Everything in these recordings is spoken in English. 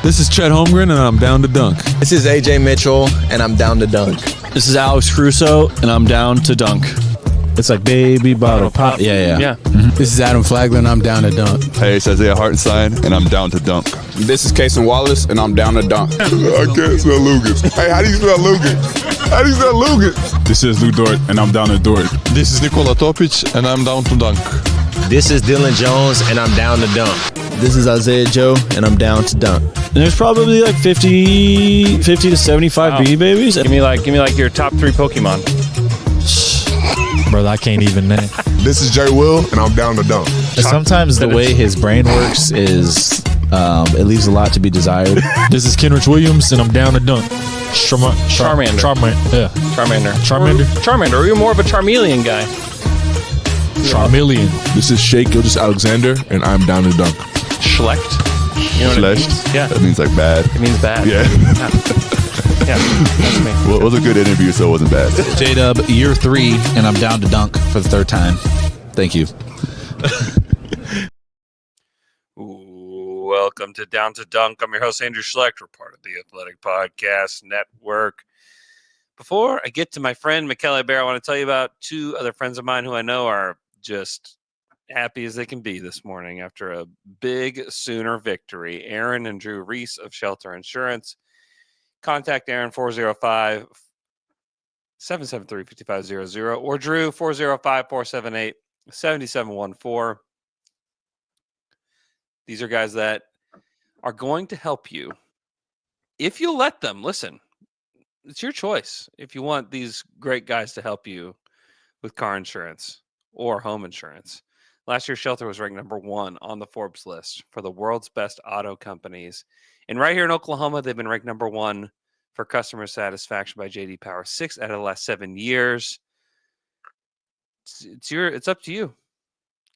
This is Chet Holmgren, and I'm down to dunk. This is AJ Mitchell, and I'm down to dunk. This is Alex Crusoe, and I'm down to dunk. It's like baby bottle pop. Yeah. Mm-hmm. This is Adam Flagler, and I'm down to dunk. Hey, it's Isaiah Hartenstein, and I'm down to dunk. This is Cason Wallace, and I'm down to dunk. I can't spell Lucas. Hey, how do you spell Lucas? How do you spell Lucas? This is Lou Dort, and I'm down to Dort. This is Nikola Topic, and I'm down to dunk. This is Dylan Jones, and I'm down to dunk. This is Isaiah Joe, and I'm down to dunk. And there's probably like 50 to 75 Beanie Babies. Give me like your top 3 Pokemon. Bro, I can't even name. This is Jay Will, and I'm down to dunk. Sometimes the way his brain works is it leaves a lot to be desired. This is Kenrich Williams, and I'm down to dunk. Charmander. Charmander. Or you're more of a Charmeleon guy. Charmeleon. This is Shea Gilgeous-Alexander, and I'm down to dunk. Schlecht. You know what it means? Yeah. That means like bad. It means bad. Yeah. Yeah, that's me. Well, it was a good interview, so it wasn't bad. J-Dub, year 3, and I'm down to dunk for the 3rd time. Thank you. Welcome to Down to Dunk. I'm your host, Andrew Schlecht. We're part of the Athletic Podcast Network. Before I get to my friend Michele Berra, I want to tell you about 2 other friends of mine who I know are just happy as they can be this morning after a big Sooner victory. Aaron and Drew Reese of Shelter Insurance. Contact Aaron 405-773-5500 or Drew 405-478-7714. These are guys that are going to help you if you'll let them. Listen, it's your choice if you want these great guys to help you with car insurance or home insurance. Last year, Shelter was ranked number 1 on the Forbes list for the world's best auto companies. And right here in Oklahoma, they've been ranked number 1 for customer satisfaction by J.D. Power 6 out of the last 7 years. It's up to you.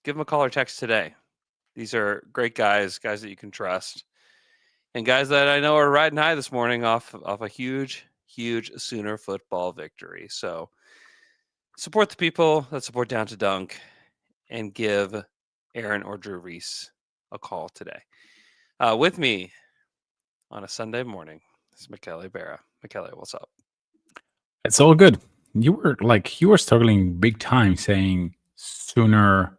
Give them a call or text today. These are great guys that you can trust, and guys that I know are riding high this morning off a huge Sooner football victory. So support the people that support Down to Dunk, and give Aaron or Drew Reese a call today. With me on a Sunday morning is Michele Berra. Michele, what's up? It's all good. You were struggling big time saying Sooner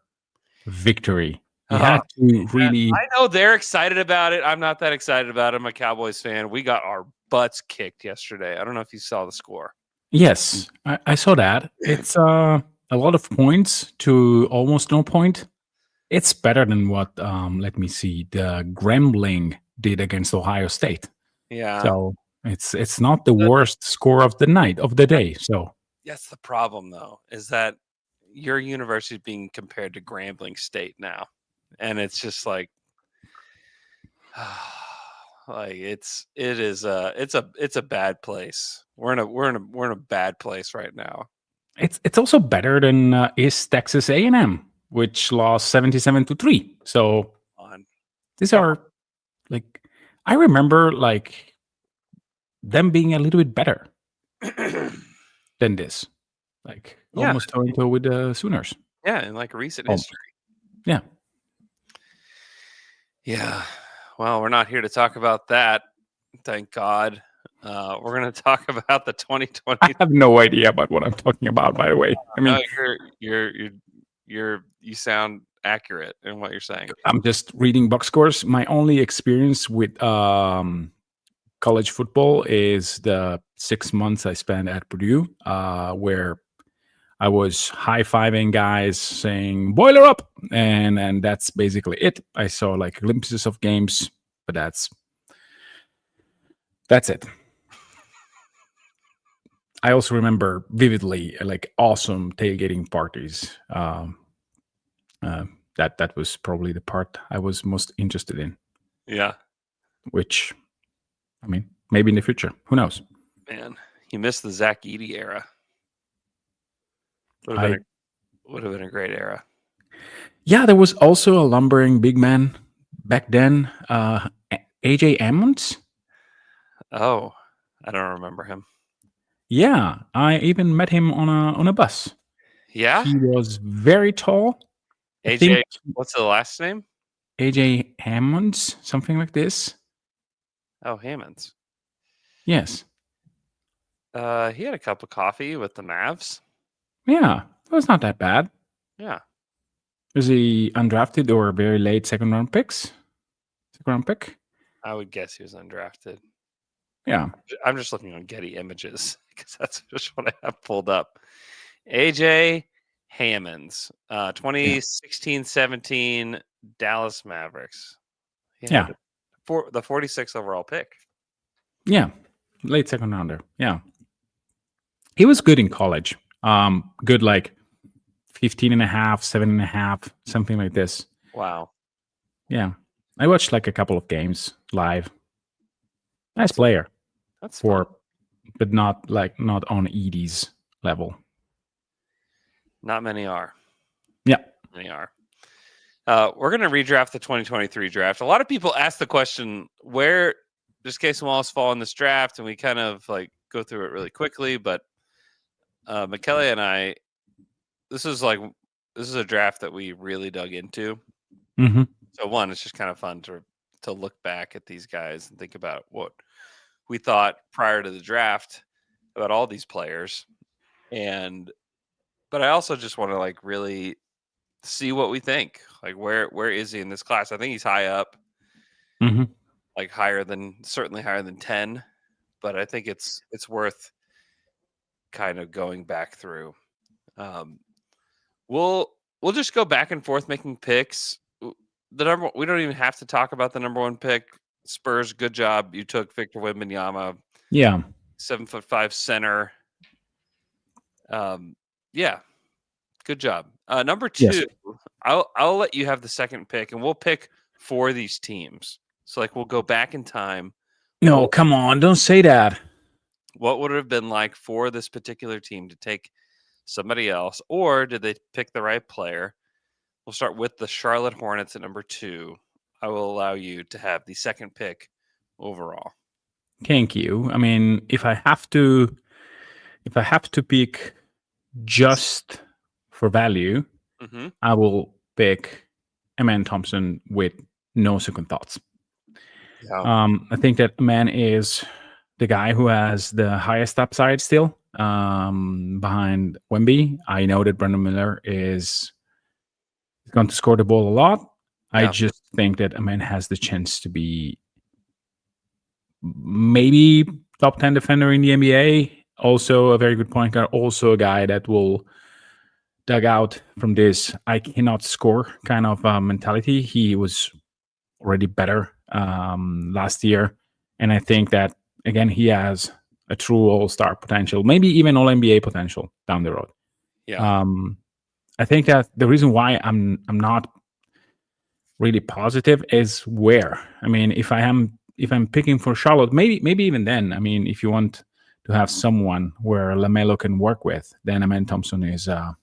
victory. You had to really. I know they're excited about it. I'm not that excited about it. I'm a Cowboys fan. We got our butts kicked yesterday. I don't know if you saw the score. Yes, I saw that. It's a lot of points to almost no point. It's better than what, let me see, the Grambling did against Ohio State. Yeah. So it's not the worst score of the day. So that's the problem, though, is that your university is being compared to Grambling State now. And it's just like it's a bad place. We're in a bad place right now. It's also better than East Texas A&M, which lost 77-3. So these are like, I remember like them being a little bit better than this, like almost toe with the Sooners. Yeah, in like recent history. Yeah. Yeah, well, we're not here to talk about that. Thank God. We're going to talk about the 2020. I have no idea about what I'm talking about, by the way. I mean, no, you sound accurate in what you're saying. I'm just reading box scores. My only experience with college football is the 6 months I spent at Purdue, where I was high-fiving guys saying, boiler up! And that's basically it. I saw like glimpses of games, but that's it. I also remember vividly like awesome tailgating parties. That was probably the part I was most interested in. Yeah. Which, I mean, maybe in the future. Who knows? Man, you missed the Zach Edey era. Would have been a great era. Yeah, there was also a lumbering big man back then. AJ Ammons. Oh, I don't remember him. Yeah, I even met him on a bus. Yeah, he was very tall. AJ, what's the last name? AJ Hammonds, something like this. Oh, Hammonds. Yes. He had a cup of coffee with the Mavs. Yeah, it was not that bad. Yeah. Was he undrafted or very late second round pick? I would guess he was undrafted. Yeah. I'm just looking on Getty Images because that's just what I have pulled up. AJ Hammonds, 2016-17 Dallas Mavericks. He had the 46th overall pick. Yeah. Late second rounder. Yeah. He was good in college. Good like 15 and a half, 7.5, something like this. Wow. Yeah. I watched like a couple of games live. Nice player. That's fun. But not on Edie's level. Not many are. Yeah. Many are. We're going to redraft the 2023 draft. A lot of people ask the question, where does Cason Wallace fall in this draft? And we kind of like go through it really quickly. But Michele and I, this is a draft that we really dug into. Mm-hmm. So one, it's just kind of fun to look back at these guys and think about what we thought prior to the draft about all these players. But I also just want to like really see what we think. Like where is he in this class? I think he's high up. Mm-hmm. Like certainly higher than 10, but I think it's worth kind of going back through. We'll just go back and forth making picks. We don't even have to talk about the number one pick. Spurs, good job. You took Victor Wembanyama. Yeah. 7'5" center. Yeah. Good job. Number 2, yes. I'll let you have the second pick, and we'll pick for these teams. So like we'll go back in time. No, come on, don't say that. What would it have been like for this particular team to take somebody else, or did they pick the right player? We'll start with the Charlotte Hornets at number 2. I will allow you to have the second pick overall. Thank you. I mean, if I have to pick just for value, I will pick Amen Thompson with no second thoughts. Yeah. I think that Amen is the guy who has the highest upside still behind Wemby. I know that Brandon Miller is going to score the ball a lot. Yeah. I just think that Amen has the chance to be maybe top 10 defender in the NBA. Also a very good point guard. Also a guy that will dug out from this I cannot score kind of mentality. He was already better last year. And I think that, again, he has a true all-star potential, maybe even all-NBA potential down the road. Yeah. I think that the reason why I'm not really positive is where. I mean, if I'm picking for Charlotte, maybe even then. I mean, if you want to have someone where LaMelo can work with, then Amen Thompson is a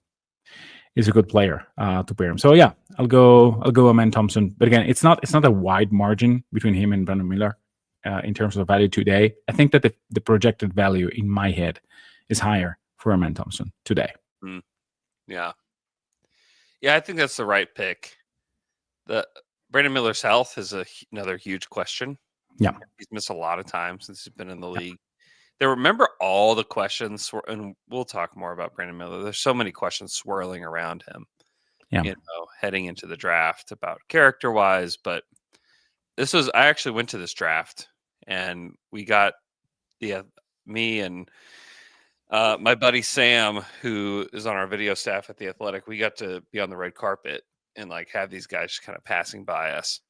good player to pair him. So yeah, I'll go Amen Thompson. But again, it's not a wide margin between him and Brandon Miller in terms of value today. I think that the projected value in my head is higher for Amen Thompson today. Yeah. Yeah, I think that's the right pick. The Brandon Miller's health is another huge question. Yeah. He's missed a lot of time since he's been in the league. Remember all the questions, and we'll talk more about Brandon Miller. There's so many questions swirling around him, heading into the draft about character-wise. But I actually went to this draft, and we got me and my buddy Sam, who is on our video staff at The Athletic. We got to be on the red carpet and like have these guys just kind of passing by us.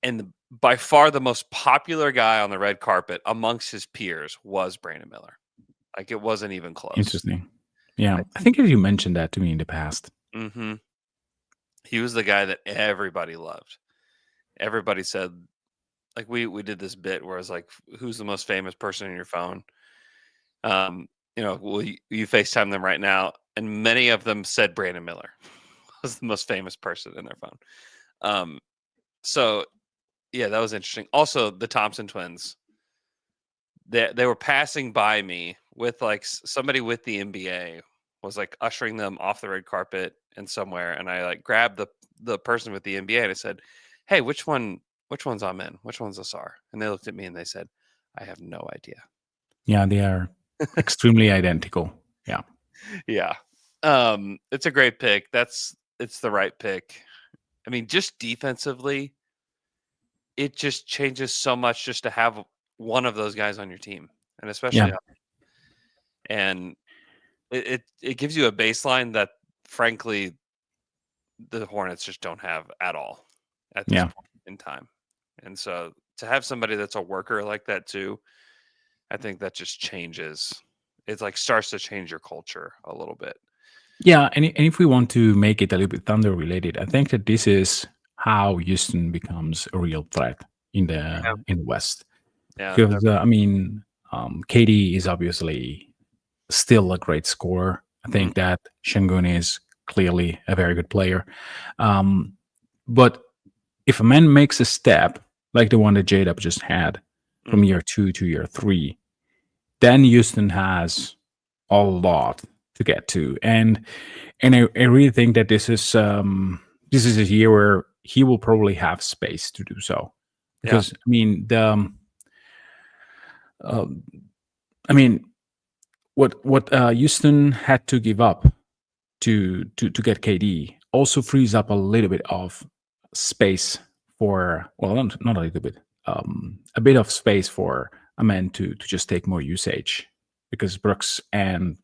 And by far the most popular guy on the red carpet amongst his peers was Brandon Miller. Like it wasn't even close. Interesting. Yeah. I think you mentioned that to me in the past. Mm-hmm. He was the guy that everybody loved. Everybody said, like we did this bit where it's like, who's the most famous person in your phone? Will you FaceTime them right now? And many of them said Brandon Miller was the most famous person in their phone. So yeah, that was interesting. Also, the Thompson twins, they were passing by me with like somebody with the NBA was like ushering them off the red carpet and somewhere. And I like grabbed the person with the NBA and I said, "Hey, which one which one's Amen? Which one's Asar? And they looked at me and they said, I have no idea. Yeah, they are extremely identical. Yeah. Yeah. It's a great pick. It's the right pick. I mean, just defensively, it just changes so much just to have one of those guys on your team. And especially and it gives you a baseline that frankly the Hornets just don't have at all at this point in time. And so to have somebody that's a worker like that too, I think that just changes. It's like starts to change your culture a little bit. Yeah, and if we want to make it a little bit Thunder related, I think that this is how Houston becomes a real threat in the West. Yeah, Because KD is obviously still a great scorer. I think that Şengün is clearly a very good player. But if a man makes a step like the one that J-Dub just had from year 2 to year 3, then Houston has a lot to get to. And I really think that this is a year where he will probably have space to do so. Because I mean what Houston had to give up to get KD also frees up a little bit of space for, well, not a little bit, a bit of space for a man to just take more usage, because Brooks and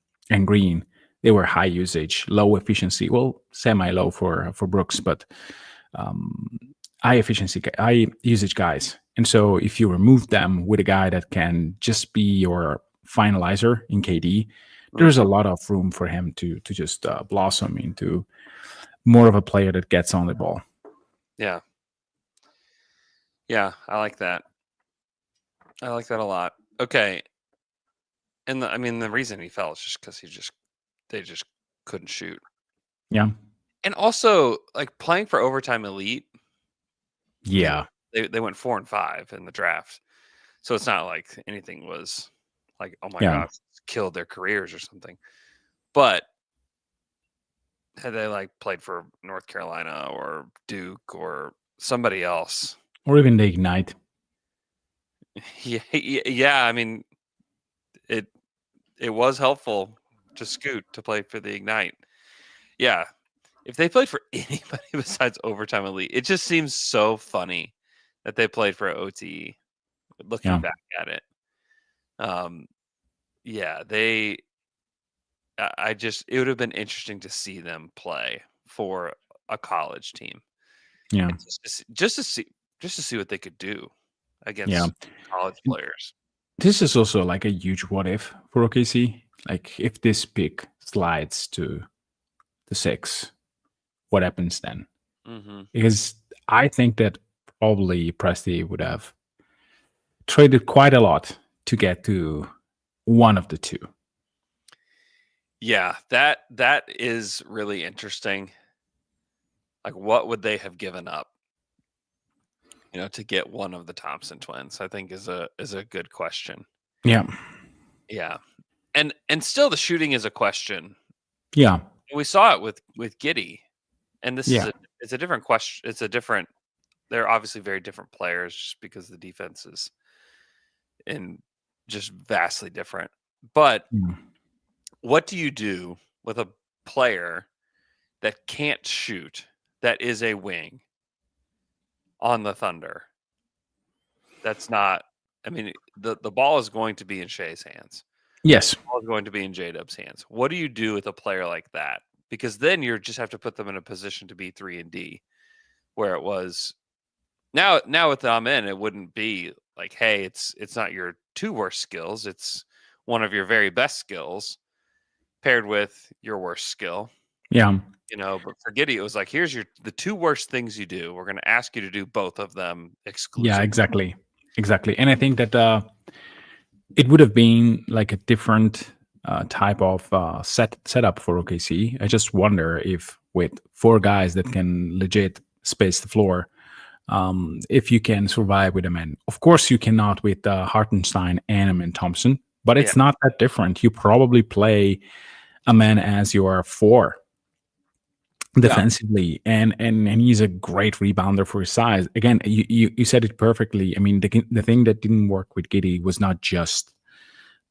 Green, they were high usage, low efficiency, well, semi-low for Brooks, but high usage guys. And so if you remove them with a guy that can just be your finalizer in KD, there's a lot of room for him to just blossom into more of a player that gets on the ball. Yeah. Yeah, I like that. I like that a lot. Okay. And the reason he fell is just because they just couldn't shoot. Yeah. And also, like, playing for overtime elite. Yeah. They went 4 and 5 in the draft. So it's not like anything was like, oh my gosh, killed their careers or something. But had they like played for North Carolina or Duke or somebody else, or even the Ignite. Yeah. I mean, it was helpful to Scoot to play for the Ignite. Yeah. If they played for anybody besides overtime elite, it just seems so funny that they played for OTE. Looking back at it, it would have been interesting to see them play for a college team. Yeah, just to see what they could do against college players. This is also like a huge what if for OKC. Like, if this pick slides to the 6, what happens then? Because I think that probably Presti would have traded quite a lot to get to one of the two. Yeah, that is really interesting. Like, what would they have given up, to get one of the Thompson twins? I think is a good question. Yeah. Yeah. And still the shooting is a question. Yeah. We saw it with Giddey. And this it's a different question. They're obviously very different players just because the defense is just vastly different. But what do you do with a player that can't shoot, that is a wing on the Thunder? That's not, the ball is going to be in Shea's hands. Yes. The ball is going to be in J-Dub's hands. What do you do with a player like that? Because then you just have to put them in a position to be 3 and D, where it was. Now with the Amen, it wouldn't be like, hey, it's not your 2 worst skills. It's one of your very best skills paired with your worst skill. Yeah. But for Giddey, it was like, here's the 2 worst things you do. We're going to ask you to do both of them exclusively. Yeah, exactly. And I think that it would have been like a different type of setup for OKC. I just wonder if with 4 guys that can legit space the floor, if you can survive with a man. Of course, you cannot with Hartenstein, Annam, and Thompson, but it's not that different. You probably play a man as your 4. defensively, and he's a great rebounder for his size. Again, you said it perfectly. I mean, the thing that didn't work with Giddy was not just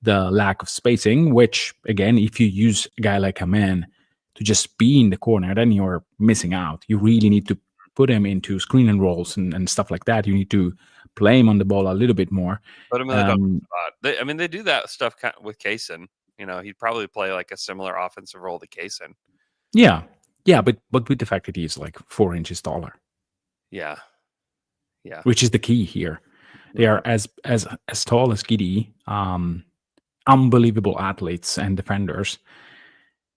the lack of spacing, which again, if you use a guy like a man to just be in the corner, then you're missing out. You really need to put him into screen and rolls and stuff like that. You need to play him on the ball a little bit more. Put him in the double spot. They do that stuff with Cason. He'd probably play like a similar offensive role to Cason. Yeah, but with the fact that he's like 4 inches taller. Yeah. Which is the key here. They are as tall as Giddy, unbelievable athletes and defenders,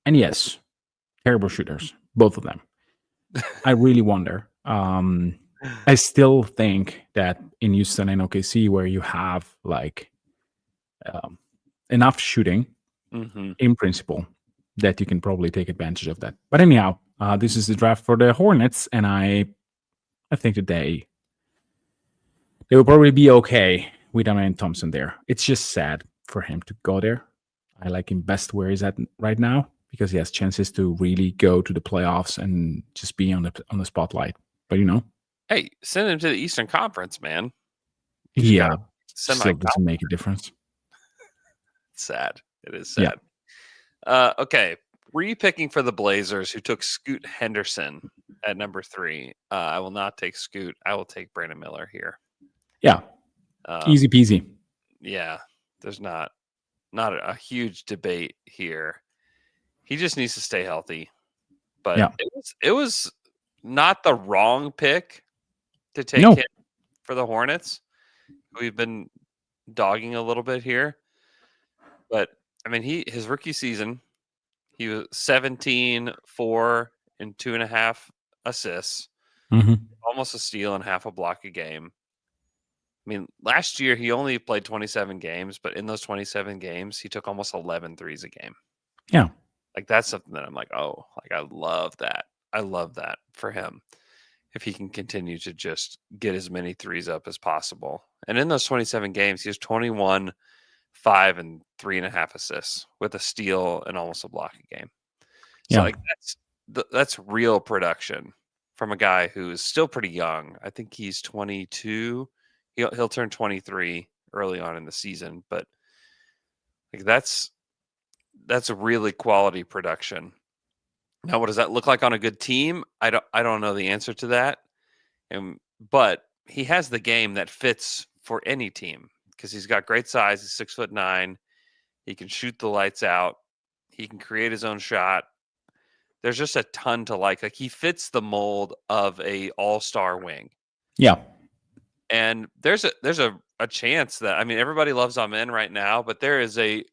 and yes, terrible shooters, both of them. I really wonder. I still think that in Houston and OKC, where you have like enough shooting, in principle, that you can probably take advantage of that. But anyhow, this is the draft for the Hornets, and I think that they will probably be okay with Amen Thompson there. It's just sad for him to go there. I like him best where he's at right now, because he has chances to really go to the playoffs and just be on the spotlight. But hey, send him to the Eastern Conference, man. Yeah, still doesn't make a difference. It's sad. It is sad. Yeah. Okay, were you picking for the Blazers, who took Scoot Henderson at number 3? I will not take Scoot. I will take Brandon Miller here. Yeah, easy peasy. Yeah, there's not a huge debate here. He just needs to stay healthy. But it was not the wrong pick to take him for the Hornets. We've been dogging a little bit here. But, I mean, his rookie season, he was 17, 4, and 2.5 assists. Almost a steal and half a block a game. I mean, last year he only played 27 games, but in those 27 games, he took almost 11 threes a game. Yeah. Like, that's something that I'm like, oh, like, I love that. I love that for him. If he can continue to just get as many threes up as possible. And in those 27 games, he has 21, 5, and 3.5 assists with a steal and almost a block a game. So, like, that's real production from a guy who is still pretty young. I think he's 22. He'll turn 23 early on in the season, but like that's a really quality production. Now, what does that look like on a good team? I don't know the answer to that. But he has the game that fits for any team, because he's got great size. He's 6'9". He can shoot the lights out. He can create his own shot. There's just a ton to like. Like, he fits the mold of a all-star wing. Yeah. And there's a chance that, I mean, everybody loves Amen right now, but there is a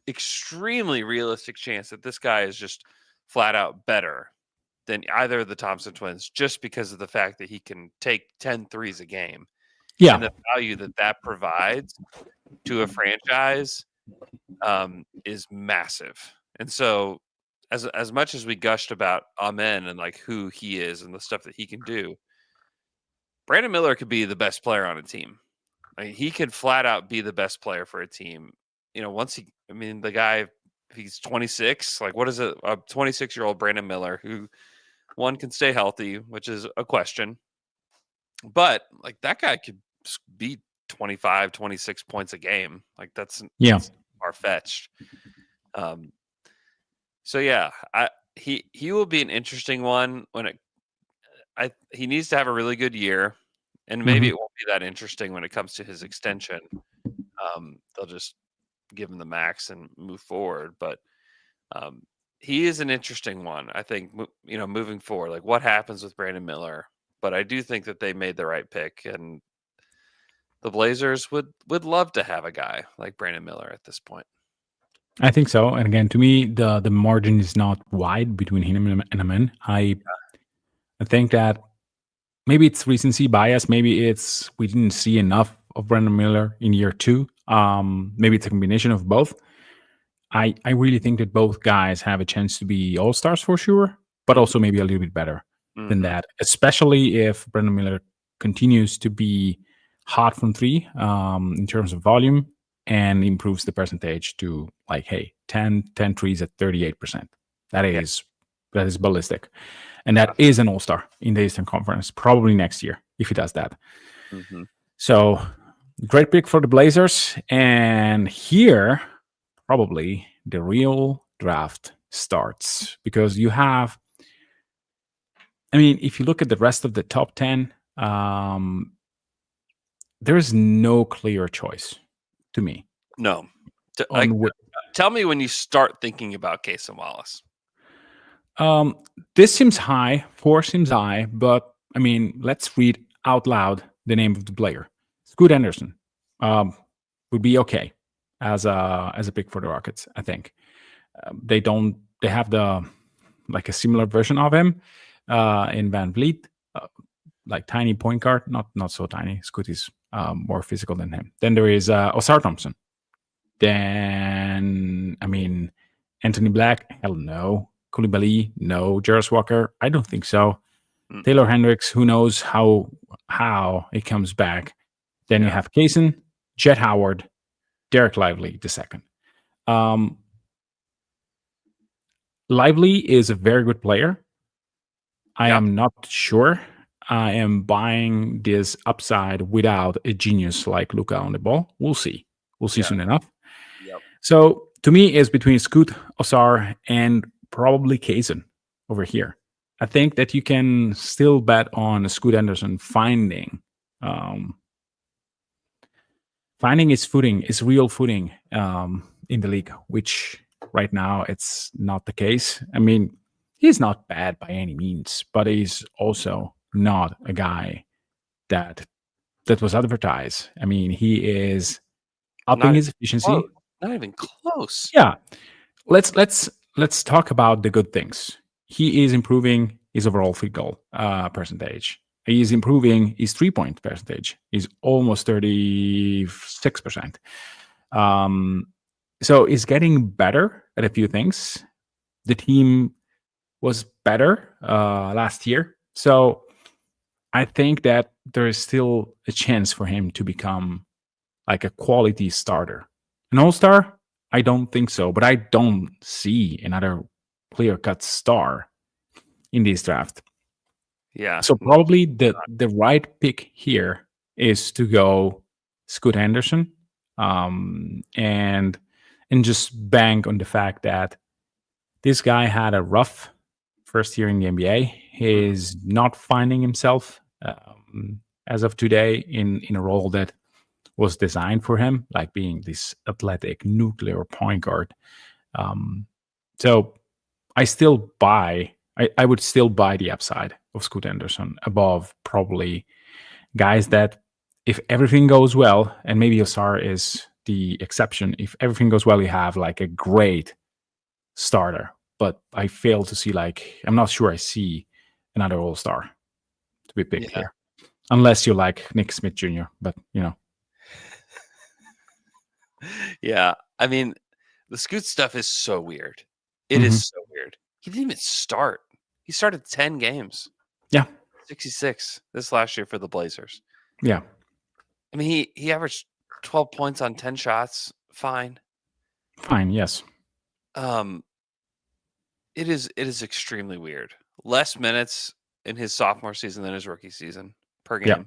extremely realistic chance that this guy is just flat out better than either of the Thompson twins, just because of the fact that he can take 10 threes a game. Yeah. And the value that provides to a franchise is massive. And so as much as we gushed about Amen and like who he is and the stuff that he can do, Brandon Miller could be the best player on a team. I mean, he could flat out be the best player for a team. The guy, if he's 26, like, what is it? A 26-year-old Brandon Miller who, one, can stay healthy, which is a question. But like, that guy could be 25, 26 points a game. Like, that's far-fetched. So yeah, he will be an interesting one he needs to have a really good year, and maybe it won't be that interesting when it comes to his extension. They'll just give him the max and move forward. But he is an interesting one, I think, moving forward. Like, what happens with Brandon Miller? But I do think that they made the right pick, and the Blazers would love to have a guy like Brandon Miller at this point. I think so. And again, to me, the margin is not wide between him and Amen. I think that maybe it's recency bias. Maybe it's we didn't see enough of Brandon Miller in year 2. Maybe it's a combination of both. I really think that both guys have a chance to be all-stars for sure, but also maybe a little bit better than that, especially if Brandon Miller continues to be hot from 3 in terms of volume and improves the percentage to like, hey, 10 threes at 38%. That is that is ballistic, and that is an all-star in the Eastern Conference, probably next year if he does that. Mm-hmm. So great pick for the Blazers, and here probably the real draft starts, because you have, I mean, if you look at the rest of the top 10, there is no clear choice to me. No. On Tell me when you start thinking about Cason Wallace. This seems high, 4 seems high, but I mean, let's read out loud the name of the player. Scoot Henderson would be okay as a pick for the Rockets, I think. They have a similar version of him in Van Vliet, like tiny point guard, not so tiny. Scoot is more physical than him. Then there is Osar Thompson. Then, I mean, Anthony Black, hell no. Koulibaly, no. Jarvis Walker, I don't think so. Taylor Hendricks, who knows how it comes back. Then you have Cason, Jet Howard, Derek Lively the second. Lively is a very good player. I am not sure I am buying this upside without a genius like Luka on the ball. We'll see. We'll see soon enough. Yep. So to me, it's between Scoot, Osar, and probably Cason over here. I think that you can still bet on Scoot Henderson finding his footing, his real footing in the league, which right now it's not the case. I mean, he's not bad by any means, but he's also not a guy that was advertised. I mean, he is upping his efficiency. Close. Not even close. Yeah. Let's talk about the good things. He is improving his overall field goal percentage. He is improving his 3-point percentage. He's almost 36%. So he's getting better at a few things. The team was better last year. So I think that there is still a chance for him to become like a quality starter. An all-star? I don't think so, but I don't see another clear-cut star in this draft. Yeah. So probably the right pick here is to go Scoot Henderson, and just bank on the fact that this guy had a rough first year in the NBA. He's not finding himself as of today in a role that was designed for him, like being this athletic nuclear point guard. So I still buy. I would still buy the upside of Scoot Henderson above probably guys that, if everything goes well, and maybe Osar is the exception, if everything goes well, you have like a great starter. But I fail to see, I'm not sure I see another all-star to be picked here. Unless you're like Nick Smith Jr., but Yeah. I mean, the Scoot stuff is so weird. It is so weird. He didn't even start. He started 10 games. Yeah. 66 this last year for the Blazers. Yeah. I mean, he averaged 12 points on 10 shots. Fine. Yes. It is extremely weird. Less minutes in his sophomore season than his rookie season per game. Yeah.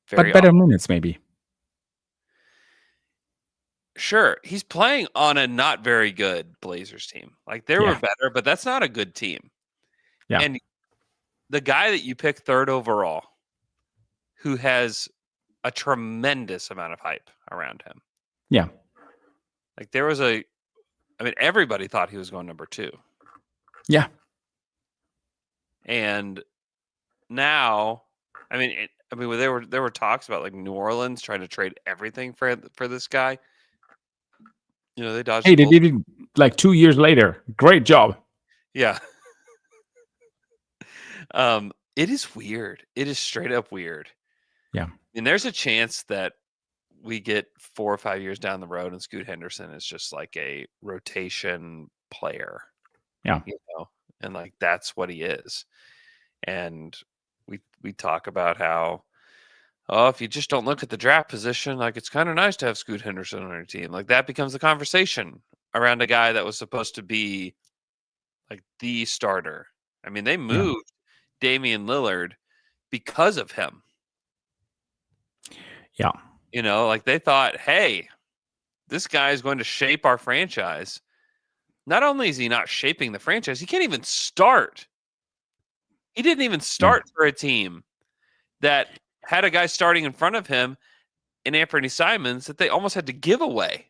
Very but better often. minutes, maybe. Sure, he's playing on a not very good Blazers team. Like they were better, but that's not a good team. Yeah. And the guy that you pick third overall, who has a tremendous amount of hype around him. Yeah. Like everybody thought he was going number 2. Yeah. And now, there were talks about like New Orleans trying to trade everything for this guy. They dodged. Hey, they did it like 2 years later. Great job. Yeah. It is weird. It is straight up weird. Yeah. And there's a chance that we get 4 or 5 years down the road and Scoot Henderson is just like a rotation player. Yeah. And like that's what he is. And we talk about how, if you just don't look at the draft position, like it's kind of nice to have Scoot Henderson on your team. Like that becomes the conversation around a guy that was supposed to be like the starter. I mean, they moved Damian Lillard because of him. Yeah. You know, like they thought, hey, this guy is going to shape our franchise. Not only is he not shaping the franchise, he can't even start. He didn't even start for a team that had a guy starting in front of him in Anthony Simons that they almost had to give away.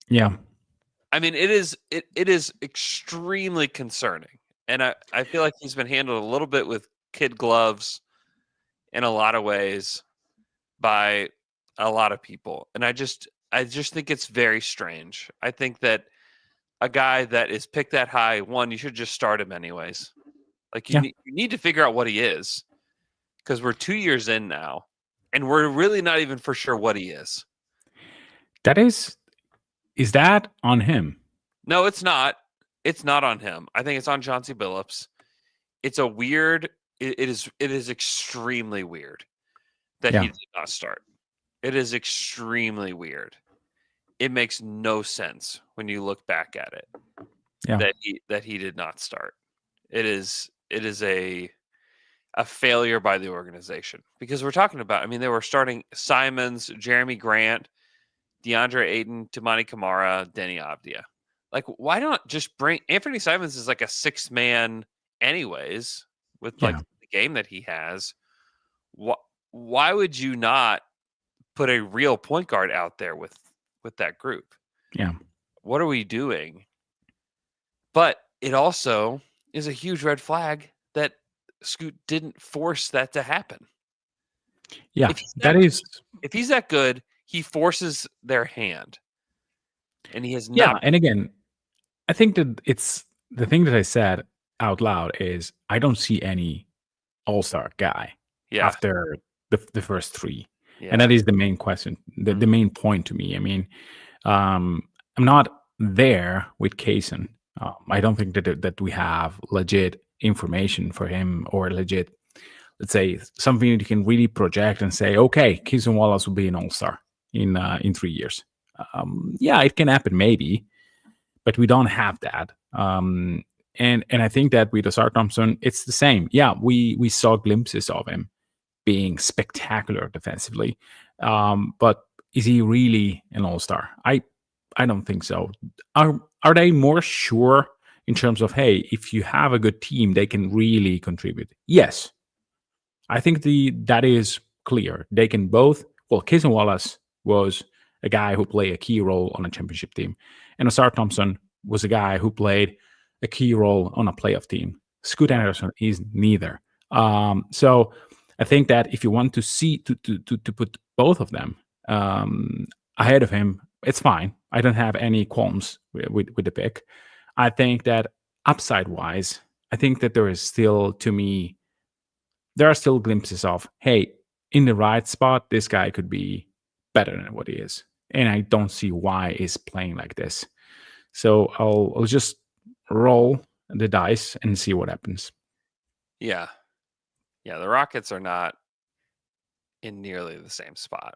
Yeah. I mean, it is extremely concerning. And I feel like he's been handled a little bit with kid gloves in a lot of ways by a lot of people. And I just think it's very strange. I think that a guy that is picked that high, one, you should just start him anyways. Like you need to figure out what he is, because we're 2 years in now and we're really not even for sure what he is. Is that on him? No, it's not. It's not on him. I think it's on Chauncey Billups. It's a weird. It is extremely weird that he did not start. It is extremely weird. It makes no sense when you look back at it. Yeah. That he did not start. It is a failure by the organization, because we're talking about. I mean, they were starting Simons, Jeremy Grant, DeAndre Ayton, Tamani Kamara, Denny Avdia. Like, why not just bring Anthony Simons is like a 6-man anyways with like the game that he has. Why would you not put a real point guard out there with that group? Yeah. What are we doing? But it also is a huge red flag that Scoot didn't force that to happen. Yeah, if he's that good, he forces their hand. And he has not. Yeah, and again, I think that it's the thing that I said out loud is I don't see any all-star guy after the first three. Yeah. And that is the main question, the main point to me. I mean, I'm not there with Cason. I don't think that we have legit information for him, or legit, let's say, something that you can really project and say, okay, Cason Wallace will be an all-star in 3 years. Yeah, it can happen maybe, but we don't have that. And I think that with Asar Thompson, it's the same. Yeah, we saw glimpses of him being spectacular defensively, but is he really an all-star? I don't think so. Are they more sure in terms of, hey, if you have a good team, they can really contribute? Yes, I think that is clear. They can both. Well, Cason Wallace was a guy who played a key role on a championship team, and Asar Thompson was a guy who played a key role on a playoff team. Scoot Anderson is neither. So I think that if you want to see to put both of them ahead of him, it's fine. I don't have any qualms with the pick. I think that upside wise, I think that there is still, to me, there are still glimpses of, hey, in the right spot, this guy could be better than what he is. And I don't see why he's playing like this. So I'll just roll the dice and see what happens. Yeah. Yeah, the Rockets are not in nearly the same spot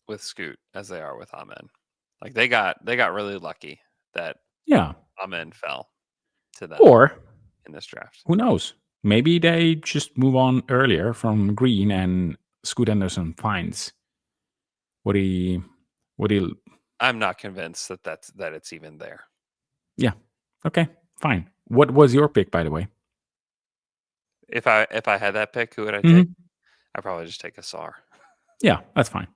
with Scoot as they are with Amen. Like they got really lucky that Amen fell to them. Or in this draft. Who knows? Maybe they just move on earlier from Green and Scoot Anderson finds what he. I'm not convinced that it's even there. Yeah. Okay. Fine. What was your pick, by the way? If I had that pick, who would I take? I'd probably just take Asar. Yeah, that's fine.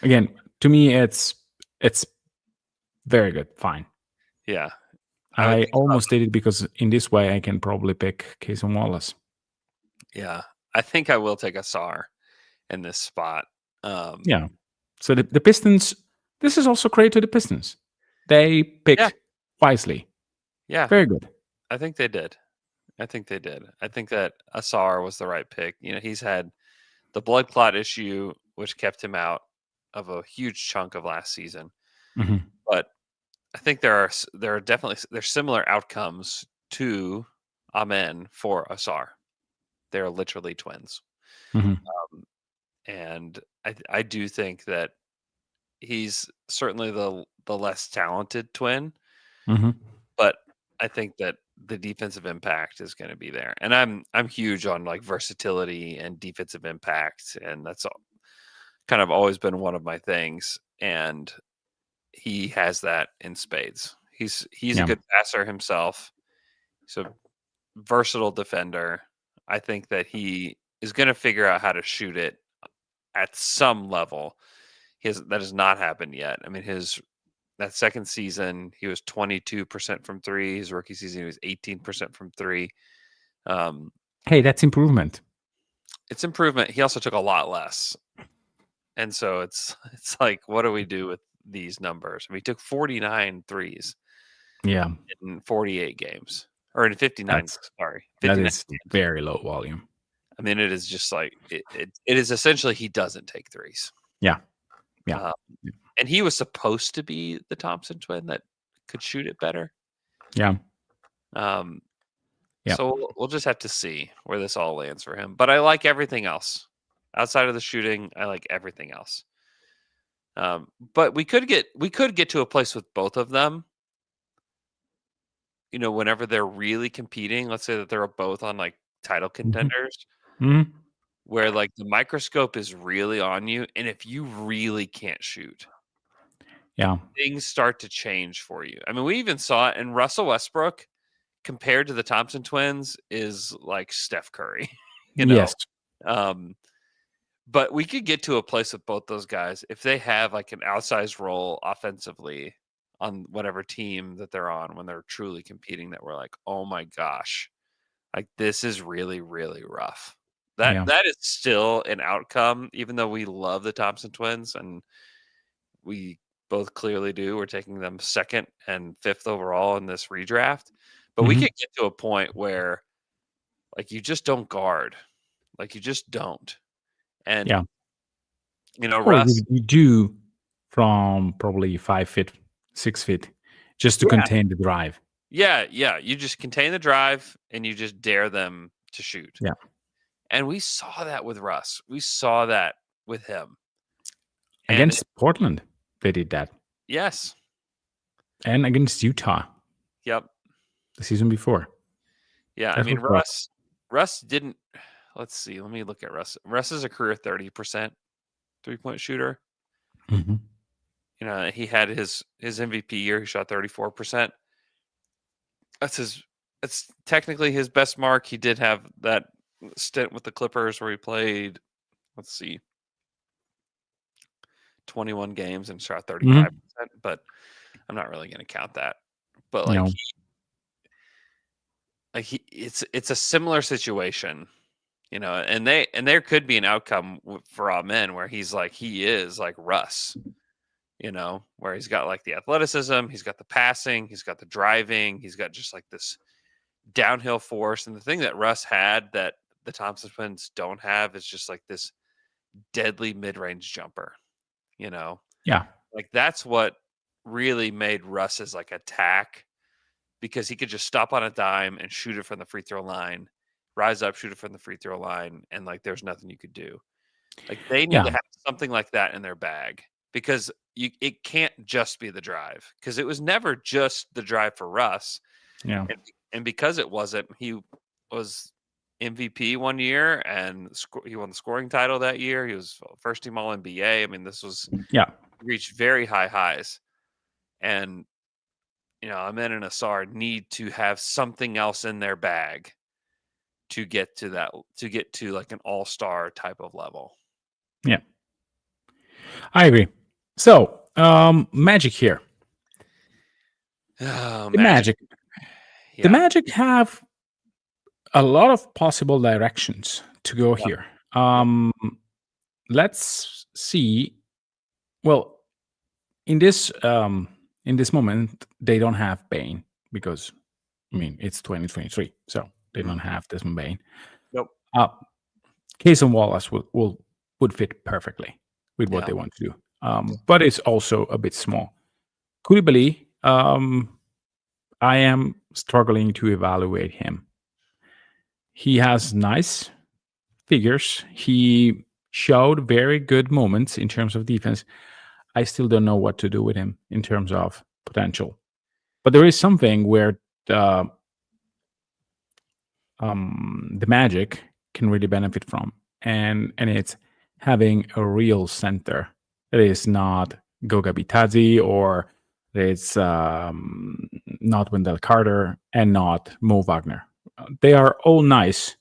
Again, to me, it's very good. Fine. Yeah. I almost did it because in this way I can probably pick Cason Wallace. Yeah. I think I will take Asar in this spot. Yeah. So the Pistons, this is also great to the Pistons. They picked wisely. Yeah. Very good. I think they did. I think that Asar was the right pick. You know, he's had the blood clot issue, which kept him out of a huge chunk of last season. Mm-hmm. But I think there are definitely similar outcomes to Amen for Asar. They're literally twins. Mm-hmm. And I do think that he's certainly the less talented twin, mm-hmm. but I think that the defensive impact is going to be there, and I'm huge on like versatility and defensive impact, and that's all, kind of always been one of my things. And he has that in spades. He's a good passer himself. He's a versatile defender. I think that he is going to figure out how to shoot it at some level. That has not happened yet. I mean, that second season, he was 22% from three. His rookie season, he was 18% from three. Hey, that's improvement. It's improvement. He also took a lot less. And so it's like, what do we do with these numbers? I mean, he took 49 threes. Yeah. In 48 games. Or in 59, sorry. 59 that is very low volume. I mean, it is just like, it is essentially he doesn't take threes. Yeah. Yeah. And he was supposed to be the Thompson twin that could shoot it better. Yeah. So we'll just have to see where this all lands for him. But I like everything else. Outside of the shooting, I like everything else. But we could get to a place with both of them. You know, whenever they're really competing, let's say that they're both on like title contenders, where like the microscope is really on you, and if you really can't shoot, things start to change for you. I mean, we even saw it in Russell Westbrook compared to the Thompson twins is like Steph Curry. You know? Yes. But we could get to a place with both those guys if they have like an outsized role offensively on whatever team that they're on when they're truly competing, that we're like, oh my gosh, like this is really, really rough. That is still an outcome, even though we love the Thompson twins and we both clearly do. We're taking them 2nd and 5th overall in this redraft. But we could get to a point where like you just don't guard. Like you just don't. And you know, Russ, you do from probably 5 feet, 6 feet, just to contain the drive. Yeah. You just contain the drive and you just dare them to shoot. Yeah. And we saw that with Russ. We saw that with him. Against Portland, they did that. Yes. And against Utah. Yep. The season before. Yeah, I mean, Russ didn't. Let's see. Let me look at Russ. Russ is a career 30% 3-point shooter. Mm-hmm. You know, he had his MVP year. He shot 34%. That's technically his best mark. He did have that stint with the Clippers where he played, let's see, 21 games and shot 35%. But I'm not really going to count that. But like it's a similar situation. You know, and there could be an outcome for Amen where he is like Russ, you know, where he's got like the athleticism, he's got the passing, he's got the driving, he's got just like this downhill force. And the thing that Russ had that the Thompson twins don't have is just like this deadly mid-range jumper, you know? Yeah. Like that's what really made Russ's like attack, because he could just stop on a dime and shoot it from the free throw line. Rise up, shoot it from the free throw line, and like there's nothing you could do. Like they need to have something like that in their bag, because it can't just be the drive, because it was never just the drive for Russ. Yeah, and because it wasn't, he was MVP one year and he won the scoring title that year. He was first team All NBA. I mean, this was reached very high highs, and you know, Amen and Asar need to have something else in their bag to get to that, to get to like an all-star type of level. Yeah, I agree. So, Magic here. Oh, the Magic. The Magic have a lot of possible directions to go here. Let's see. Well, in this moment, they don't have Bane because, I mean, it's 2023, so they don't have Desmond Bane. Nope. Cason Wallace would fit perfectly with what they want to do. But it's also a bit small. Koulibaly, I am struggling to evaluate him. He has nice figures. He showed very good moments in terms of defense. I still don't know what to do with him in terms of potential. But there is something where the Magic can really benefit from, and it's having a real center that is not Goga Bitadze, or it's not Wendell Carter and not Mo Wagner. They are all nice,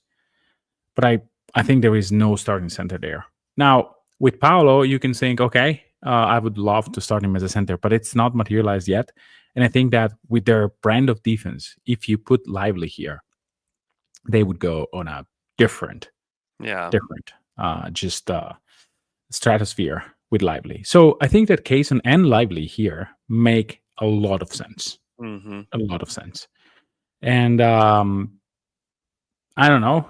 but I think there is no starting center there. Now, with Paolo, you can think, okay, I would love to start him as a center, but it's not materialized yet. And I think that with their brand of defense, if you put Lively here, they would go on a different stratosphere with Lively. So I think that Cason and Lively here make a lot of sense. Mm-hmm. A lot of sense. And I don't know.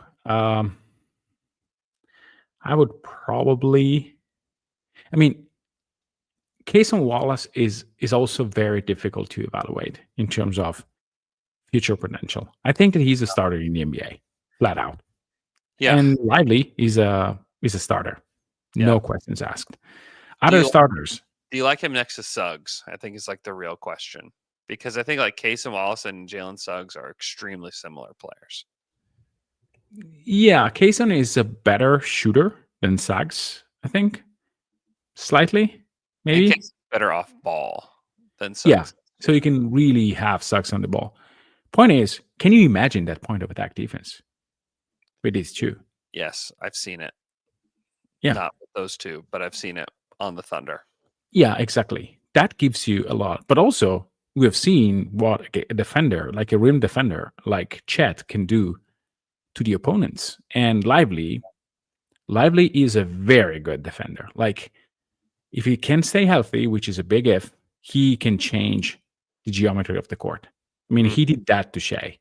I would probably. I mean, Cason Wallace is also very difficult to evaluate in terms of future potential. I think that he's a starter in the NBA, flat out. Yeah. And Lively is a starter, no questions asked. Other starters. Do you like him next to Suggs? I think is like the real question, because I think like Cason Wallace and Jalen Suggs are extremely similar players. Yeah, Cason is a better shooter than Suggs, I think. Slightly, maybe. And better off ball than Suggs. Yeah, so you can really have Suggs on the ball. Point is, can you imagine that point of attack defense with these two? Yes, I've seen it. Yeah. Not with those two, but I've seen it on the Thunder. Yeah, exactly. That gives you a lot. But also, we have seen what a defender, like a rim defender, like Chet, can do to the opponents. And Lively is a very good defender. Like, if he can stay healthy, which is a big if, he can change the geometry of the court. I mean, he did that to Shea.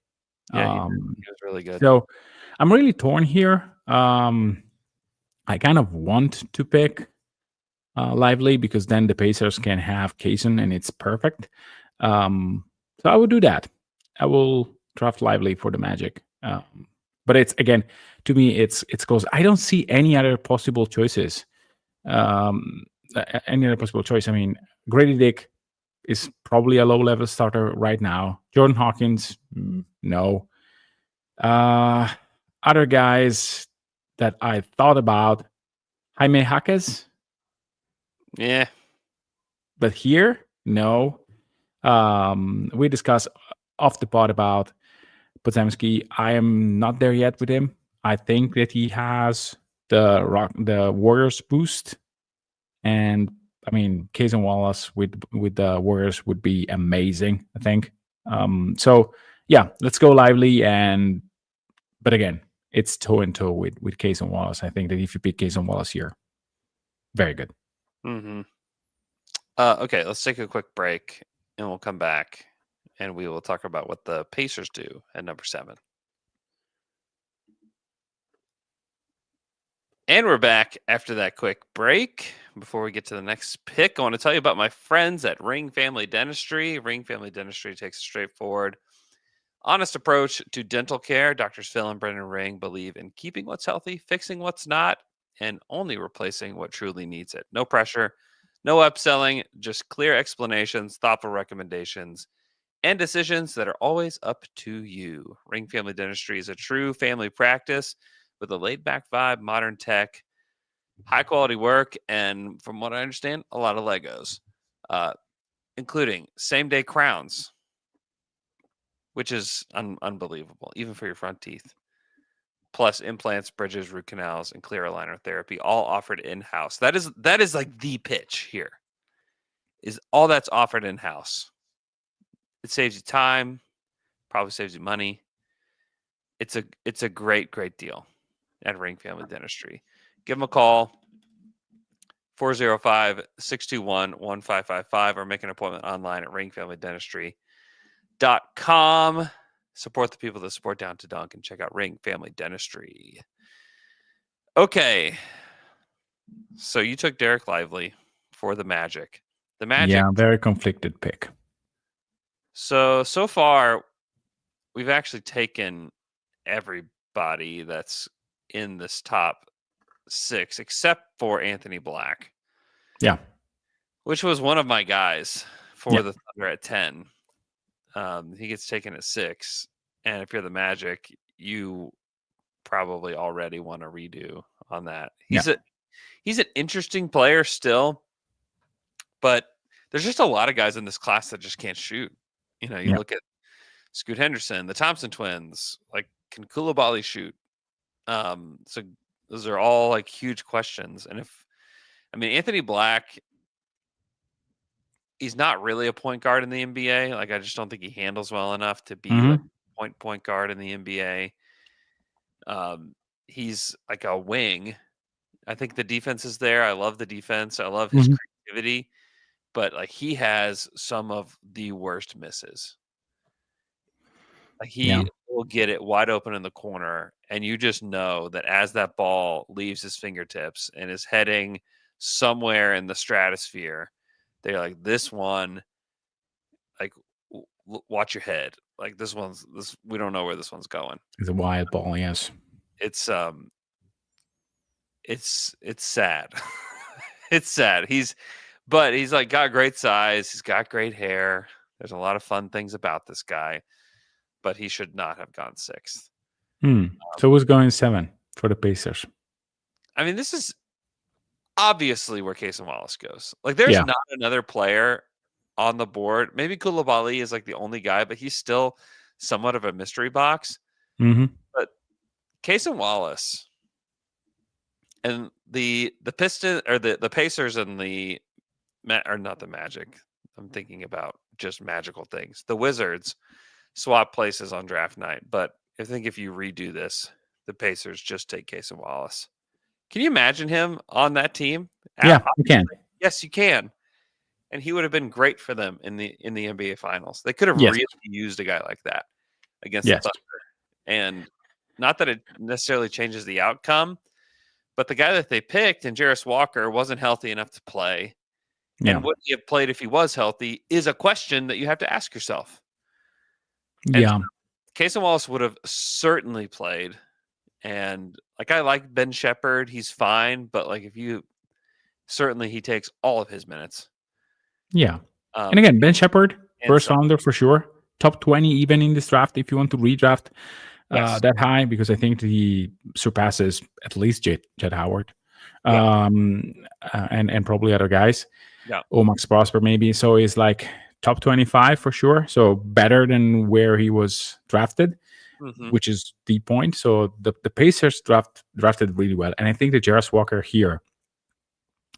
Yeah, he was really good. So I'm really torn here. I kind of want to pick Lively, because then the Pacers can have Cason and it's perfect. So I would do that. I will draft Lively for the Magic. But it's, again, to me, it's close. I don't see any other possible choices. Any other possible choice. I mean, Grady Dick is probably a low-level starter right now. Jordan Hawkins, no. Other guys that I thought about, Jaime Jaquez. Yeah. But here, no. We discussed off the pod about Podziemski. I am not there yet with him. I think that he has the Warriors boost. And I mean, Cason Wallace with the Warriors would be amazing, I think. So yeah, let's go Lively. But again, it's toe and toe with Cason Wallace. I think that if you pick Cason Wallace here, very good. Mm-hmm. Okay, let's take a quick break and we'll come back and we will talk about what the Pacers do at number 7. And we're back after that quick break. Before we get to the next pick, I want to tell you about my friends at Ring Family Dentistry. Ring Family Dentistry takes a straightforward, honest approach to dental care. Doctors Phil and Brendan Ring believe in keeping what's healthy, fixing what's not, and only replacing what truly needs it. No pressure, no upselling, just clear explanations, thoughtful recommendations, and decisions that are always up to you. Ring Family Dentistry is a true family practice with a laid-back vibe, modern tech, high-quality work, and from what I understand, a lot of Legos, including same-day crowns, which is unbelievable, even for your front teeth. Plus implants, bridges, root canals, and clear aligner therapy, all offered in-house. That is like the pitch here, is all that's offered in-house. It saves you time, probably saves you money. It's a great deal at Ring Family Dentistry. Give them a call, 405-621-1555, or make an appointment online at ringfamilydentistry.com. Support the people that support Down to Dunk and check out Ring Family Dentistry. Okay. So you took Derek Lively for the Magic. The Magic. Yeah, very conflicted pick. So far, we've actually taken everybody that's in this top 6 except for Anthony Black. Yeah. Which was one of my guys for the Thunder at 10. He gets taken at 6, and if you're the Magic, you probably already want to redo on that. He's an interesting player still, but there's just a lot of guys in this class that just can't shoot. You know, you look at Scoot Henderson, the Thompson twins, like, can Koulibaly shoot? So those are all like huge questions. And Anthony Black, he's not really a point guard in the NBA. Like, I just don't think he handles well enough to be like point guard in the NBA. He's like a wing. I think the defense is there. I love the defense. I love his creativity, but like, he has some of the worst misses. Like, he will get it wide open in the corner, and you just know that as that ball leaves his fingertips and is heading somewhere in the stratosphere, they're like, this one, like, watch your head. Like, this we don't know where this one's going. It's a wild ball, yes. It's sad. It's sad. He's like got great size. He's got great hair. There's a lot of fun things about this guy, but he should not have gone 6th. So who's going 7 for the Pacers? I mean, this is obviously where Cason Wallace goes. Like, there's not another player on the board. Maybe Koulibaly is like the only guy, but he's still somewhat of a mystery box. But Cason Wallace and the Pistons, or the Pacers, and not the Magic. I'm thinking about just magical things. The Wizards swap places on draft night, but I think if you redo this, the Pacers just take Cason Wallace. Can you imagine him on that team? Yeah, you can. Yes, you can. And he would have been great for them in the NBA Finals. They could have really used a guy like that against the Thunder. And not that it necessarily changes the outcome, but the guy that they picked, and Jarris Walker, wasn't healthy enough to play. And would he have played if he was healthy is a question that you have to ask yourself. And Cason Wallace would have certainly played. And like, I like Ben Shepherd. He's fine. But like, he takes all of his minutes. Yeah. And again, Ben Shepherd, first rounder for sure. Top 20 even in this draft if you want to redraft that high, because I think he surpasses at least Jet Howard and probably other guys. Yeah. Or Max Prosper maybe. So he's like top 25 for sure. So better than where he was drafted, which is the point. So the Pacers drafted really well. And I think that Jarris Walker here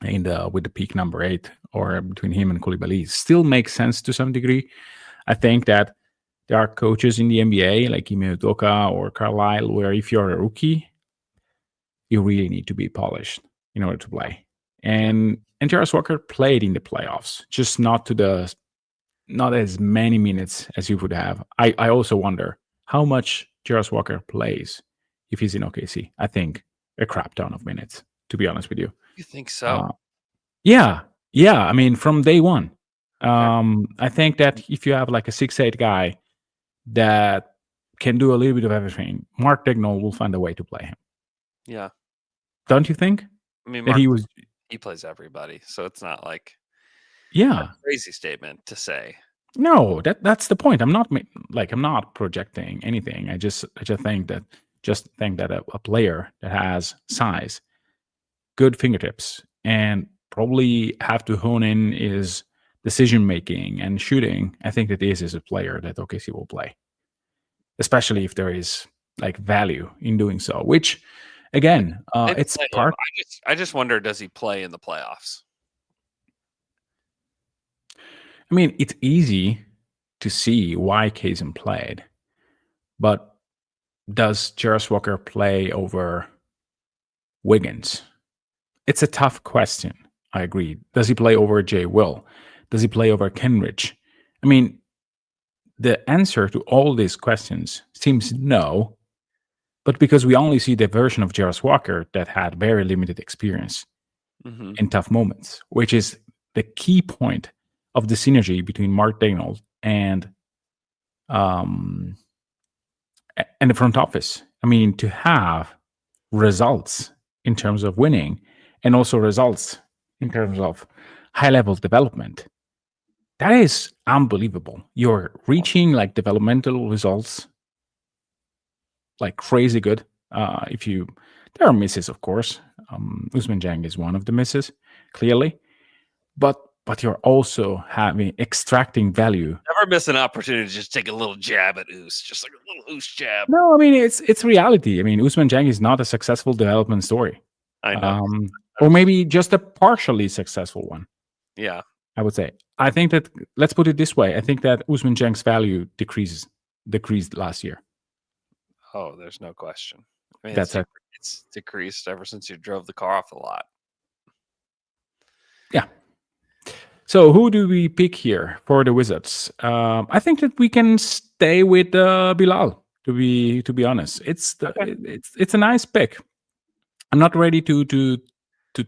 with the peak number 8, or between him and Koulibaly, still makes sense to some degree. I think that there are coaches in the NBA like Ime Udoka or Carlisle where if you're a rookie, you really need to be polished in order to play. And Jarris Walker played in the playoffs, just not as many minutes as you would have. I also wonder how much Jarris Walker plays if he's in OKC. I think a crap ton of minutes, to be honest with you. You think so? Yeah. I mean, from day one. I think that if you have like a 6'8" guy that can do a little bit of everything, Mark Daigneault will find a way to play him. Yeah. Don't you think? I mean, he plays everybody, so it's not like a crazy statement to say. No, that's the point. I'm not projecting anything. I just think that a player that has size, good fingertips, and probably have to hone in his decision making and shooting, I think that this is a player that OKC will play, especially if there is like value in doing so. Which, again, it's part. I just wonder, does he play in the playoffs? I mean, it's easy to see why Cason played, but does Jarris Walker play over Wiggins? It's a tough question. I agree. Does he play over Jay Will? Does he play over Kenrich? I mean, the answer to all these questions seems no, but because we only see the version of Jarris Walker that had very limited experience in tough moments, which is the key point of the synergy between Mark Daigneault and the front office. I mean, to have results in terms of winning and also results in terms of high-level development, that is unbelievable. You're reaching like developmental results like crazy good. There are misses, of course. Usman Jang is one of the misses, clearly, but you're also extracting value. Never miss an opportunity to just take a little jab at Us, just like a little Us jab. No, I mean it's reality. I mean, Usman Jang is not a successful development story. I know, or maybe just a partially successful one. Yeah, I would say. I think that, let's put it this way. I think that Usman Jang's value decreased last year. Oh, there's no question. I mean, it's decreased ever since you drove the car off the lot. Yeah. So who do we pick here for the Wizards? I think that we can stay with Bilal. To be honest, it's a nice pick. I'm not ready to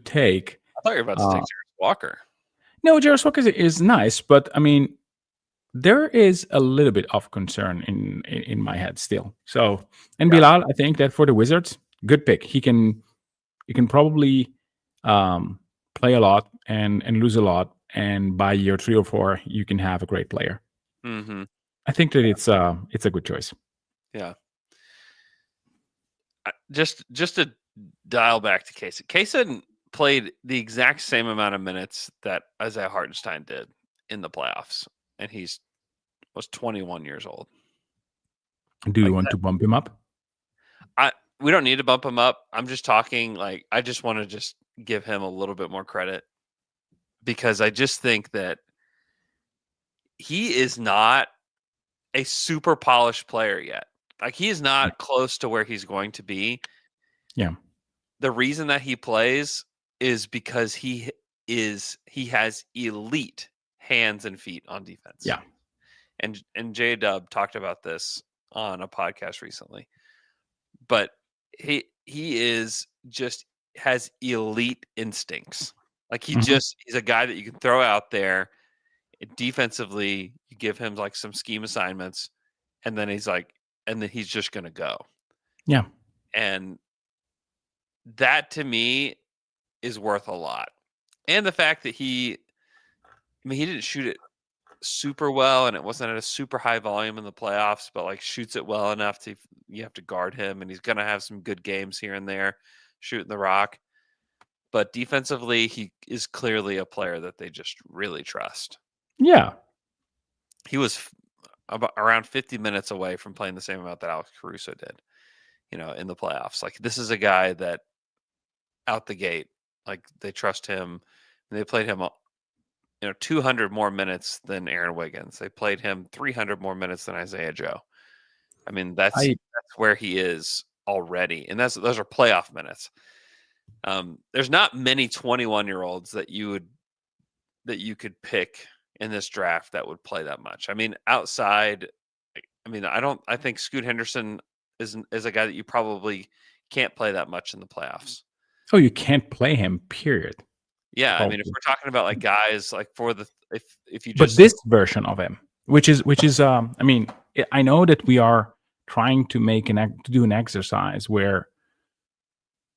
take. I thought you were about to take Jarris Walker. No, Jarris Walker is nice, but I mean, there is a little bit of concern in my head still. So, and Bilal, I think that for the Wizards, good pick. He can probably play a lot and lose a lot, and by year 3 or 4, you can have a great player. Mm-hmm. I think that it's a good choice. Yeah. Just to dial back to Cason. Cason played the exact same amount of minutes that Isaiah Hartenstein did in the playoffs, and was 21 years old. Do you want to bump him up? We don't need to bump him up. I'm just talking like I just want to just give him a little bit more credit, because I just think that he is not a super polished player yet. Like, he is not close to where he's going to be. Yeah. The reason that he plays is because he has elite hands and feet on defense. Yeah. And J-Dub talked about this on a podcast recently. But he has elite instincts. Like, he's a guy that you can throw out there. Defensively, you give him like some scheme assignments, and then he's just going to go. Yeah. And that to me is worth a lot. And the fact that he didn't shoot it super well, and it wasn't at a super high volume in the playoffs, but like shoots it well enough you have to guard him, and he's going to have some good games here and there shooting the rock. But defensively, he is clearly a player that they just really trust. Yeah. He was around 50 minutes away from playing the same amount that Alex Caruso did, in the playoffs. Like, this is a guy that out the gate, like, they trust him. And they played him, 200 more minutes than Aaron Wiggins. They played him 300 more minutes than Isaiah Joe. I mean, that's where he is already. And those are playoff minutes. There's not many 21-year-olds that you could pick in this draft that would play that much. I mean, outside, I think Scoot Henderson is a guy that you probably can't play that much in the playoffs. Oh, you can't play him, period. Yeah, probably. I mean, if we're talking about like guys like if you just, but this version of him, which is I know that we are trying to do an exercise where,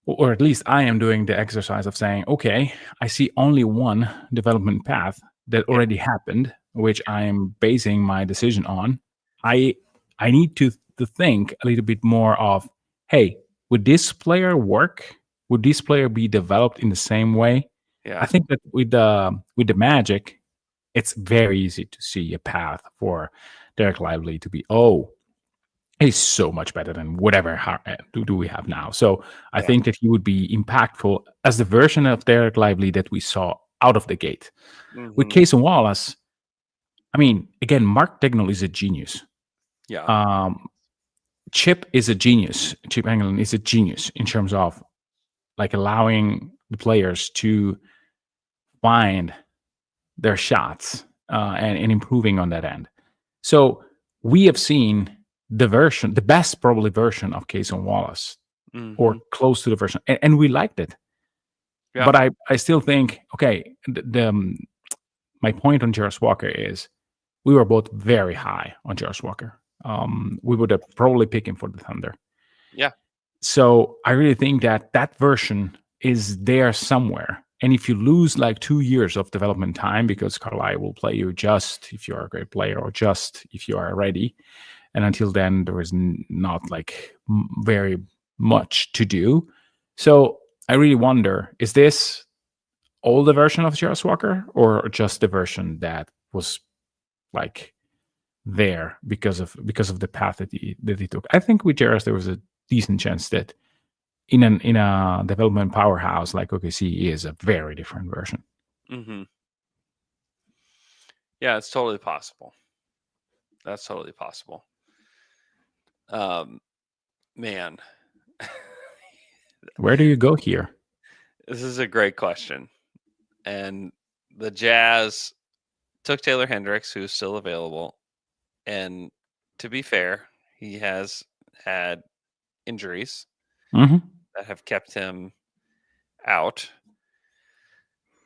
or at least I am doing the exercise of saying, okay, I see only one development path that already happened, which I am basing my decision on. I need to think a little bit more of, hey, would this player work? Would this player be developed in the same way? Yeah. I think that with the Magic, it's very easy to see a path for Derek Lively to be, he's so much better than whatever do we have now. So I think that he would be impactful as the version of Derek Lively that we saw out of the gate. Mm-hmm. With Cason Wallace, again, Mark Dagnall is a genius. Yeah. Chip is a genius. Chip Engelland is a genius in terms of like allowing the players to find their shots and improving on that end. So we have seen the best probably version of Cason Wallace, or close to the version, and we liked it. Yeah. But I still think, okay, my point on Jarris Walker is we were both very high on Jarris Walker. We would have probably picked him for the Thunder. Yeah. So I really think that version is there somewhere. And if you lose like 2 years of development time, because Carlisle will play you just if you are a great player or just if you are ready, and until then there is not like very much to do. So I really wonder: is this all the version of Jarvis Walker, or just the version that was like there because of the path that he took? I think with Jarvis there was a decent chance that in a development powerhouse like OKC is a very different version. Mm-hmm. Yeah, it's totally possible. That's totally possible. Man, where do you go here? This is a great question. And the Jazz took Taylor Hendricks, who's still available. And to be fair, he has had injuries that have kept him out.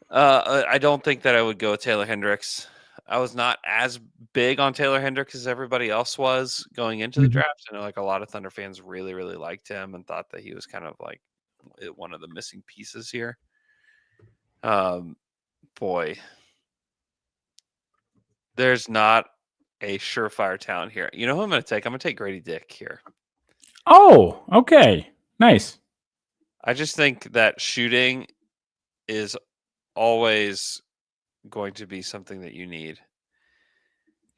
I don't think that I would go with Taylor Hendricks. I was not as big on Taylor Hendricks as everybody else was going into the draft. I know like a lot of Thunder fans really, really liked him and thought that he was kind of like one of the missing pieces here. Boy, there's not a surefire talent here. You know who I'm going to take? I'm going to take Grady Dick here. Oh, okay. Nice. I just think that shooting is always going to be something that you need.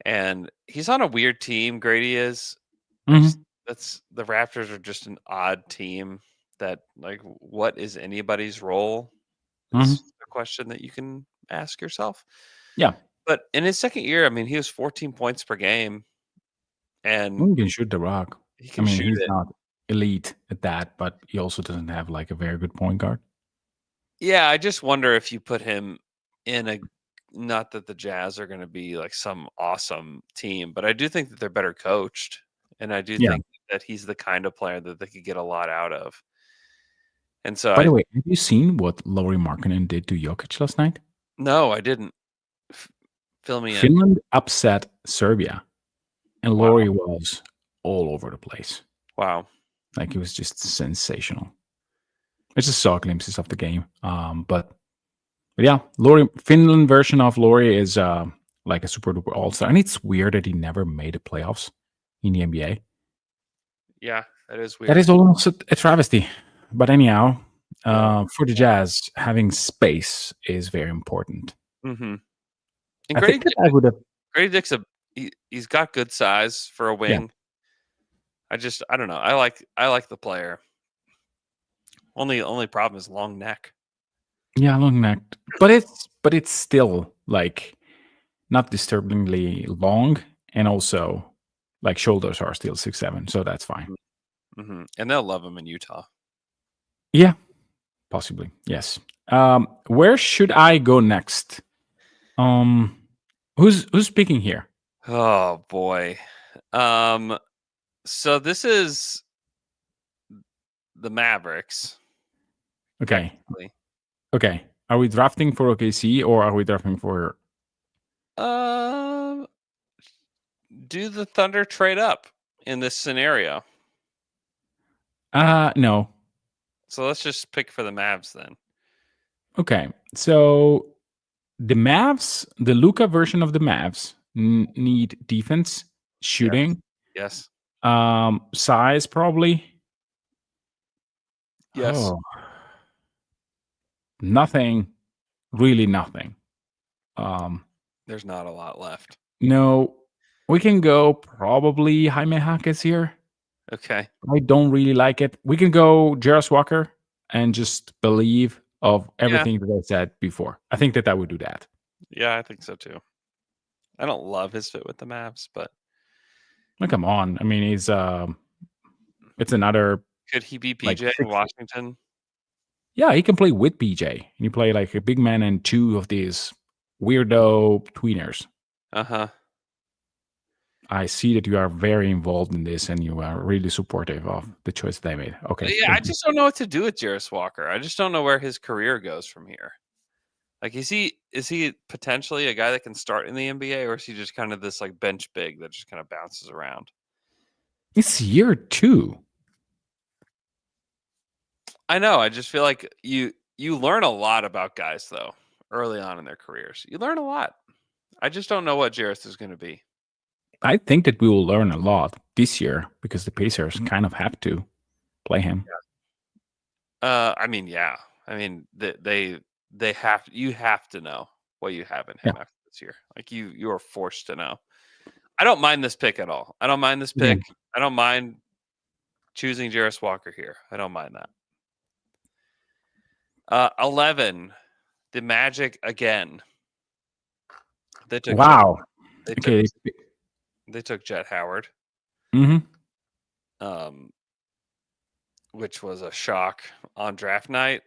And he's on a weird team, Grady is. That's the Raptors are just an odd team that like what is anybody's role? Is a question that you can ask yourself. Yeah. But in his second year, I mean, he was 14 points per game. And he can shoot the rock. He can shoot he's it. not elite at that, but he also doesn't have like a very good point guard. Yeah, I just wonder if you put him in a, not that the Jazz are going to be like some awesome team, but I do think that they're better coached. And I do think that he's the kind of player that they could get a lot out of. And so, by the way, have you seen what Lauri Markkanen did to Jokic last night? No, I didn't. Fill me in. Finland upset Serbia, and Lauri was all over the place. Wow. Like, it was just sensational. I just saw glimpses of the game. But yeah, Finland version of Lauri is like a super duper all-star. And it's weird that he never made the playoffs in the NBA. Yeah, that is weird. That is almost a travesty. But anyhow, for the Jazz, having space is very important. Mm-hmm. And Grady Dick's he's got good size for a wing. Yeah. I don't know. I like the player. Only problem is long neck. Yeah, long neck. But it's still like not disturbingly long, and also like shoulders are still 6'7", so that's fine. Mm-hmm. And they'll love him in Utah. Yeah, possibly. Yes. Where should I go next? Who's speaking here? Oh boy. So this is the Mavericks. Okay. Okay. Are we drafting for OKC or are we drafting for? Do the Thunder trade up in this scenario? No. So let's just pick for the Mavs then. Okay. So the Mavs, the Luka version of the Mavs, need defense, shooting. Yes. Size probably. Yes. Oh. Nothing. Really nothing. There's not a lot left. No. We can go probably Jaime Jaquez here. Okay. I don't really like it. We can go Jarvis Walker and just believe of everything that I said before. I think that would do that. Yeah, I think so too. I don't love his fit with the Mavs, but come on. I mean, he's it's another. Could he be PJ in Washington? Yeah, he can play with PJ. And you play like a big man and two of these weirdo tweeners. Uh-huh. I see that you are very involved in this and you are really supportive of the choice they made. Okay. Yeah, I just don't know what to do with Jarvis Walker. I just don't know where his career goes from here. Like, is he potentially a guy that can start in the NBA, or is he just kind of this like bench big that just kind of bounces around? It's year 2. I know. I just feel like You learn a lot about guys though early on in their careers. You learn a lot. I just don't know what Jairus is going to be. I think that we will learn a lot this year because the Pacers kind of have to play him. I mean, yeah. I mean, they have. You have to know what you have in him after this year. Like you are forced to know. I don't mind this pick at all. I don't mind this pick. I don't mind choosing Jairus Walker here. I don't mind that. 11, the Magic again. They took they took Jet Howard. Which was a shock on draft night,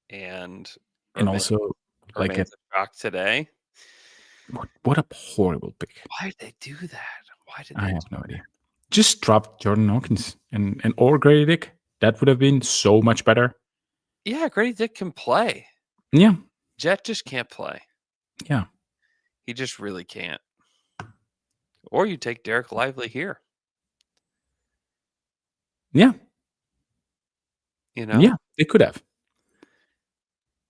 and also like a shock today. What a horrible pick! Why did they do that? Why did I have no idea. Just drop Jordan Hawkins and or Grady Dick. That would have been so much better. Yeah, Grady Dick can play. Yeah, Jet just can't play. Yeah, he just really can't. Or you take Derek Lively here. Yeah. You know? Yeah, they could have.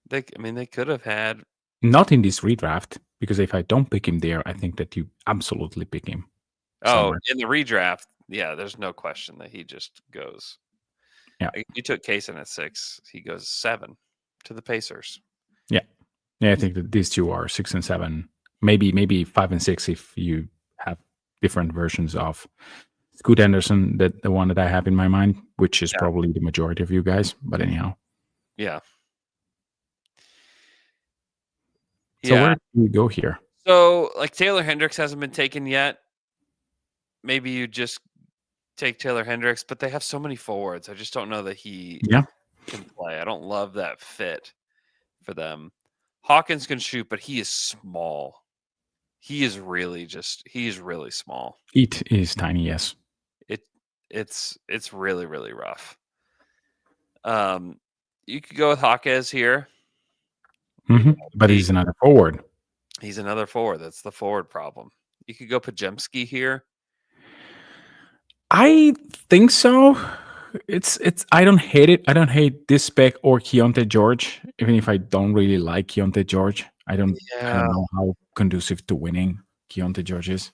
They could have had. Not in this redraft, because if I don't pick him there, I think that you absolutely pick him. Somewhere. In the redraft, yeah, there's no question that he just goes. Yeah. You took Cason at 6. He goes 7 to the Pacers. Yeah. Yeah, I think that these two are 6 and 7. Maybe 5 and 6 if you have different versions of Scoot Henderson, that the one that I have in my mind, which is probably the majority of you guys. But anyhow. Yeah. So where do we go here? So like Taylor Hendricks hasn't been taken yet. Maybe you just take Taylor Hendricks, but they have so many forwards. I just don't know that he can play. I don't love that fit for them. Hawkins can shoot, but he is small. He is really small. It is tiny, yes. It's really, really rough. You could go with Hawkes here. But he's another forward. He's another forward. That's the forward problem. You could go Pajemski here. I think so. It's. I don't hate it. I don't hate this spec or Keontae George. Even if I don't really like Keontae George, I don't know how conducive to winning Keontae George is.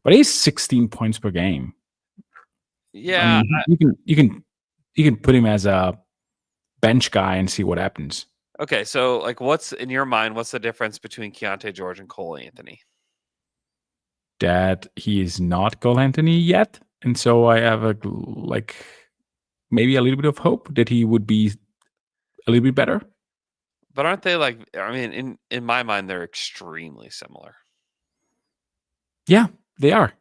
But he's 16 points per game. Yeah, I mean, you can put him as a bench guy and see what happens. Okay, so like, what's in your mind? What's the difference between Keontae George and Cole Anthony? That he is not Cole Anthony yet, and so I have maybe a little bit of hope that he would be a little bit better. But aren't they like? I mean, in my mind, they're extremely similar. Yeah, they are.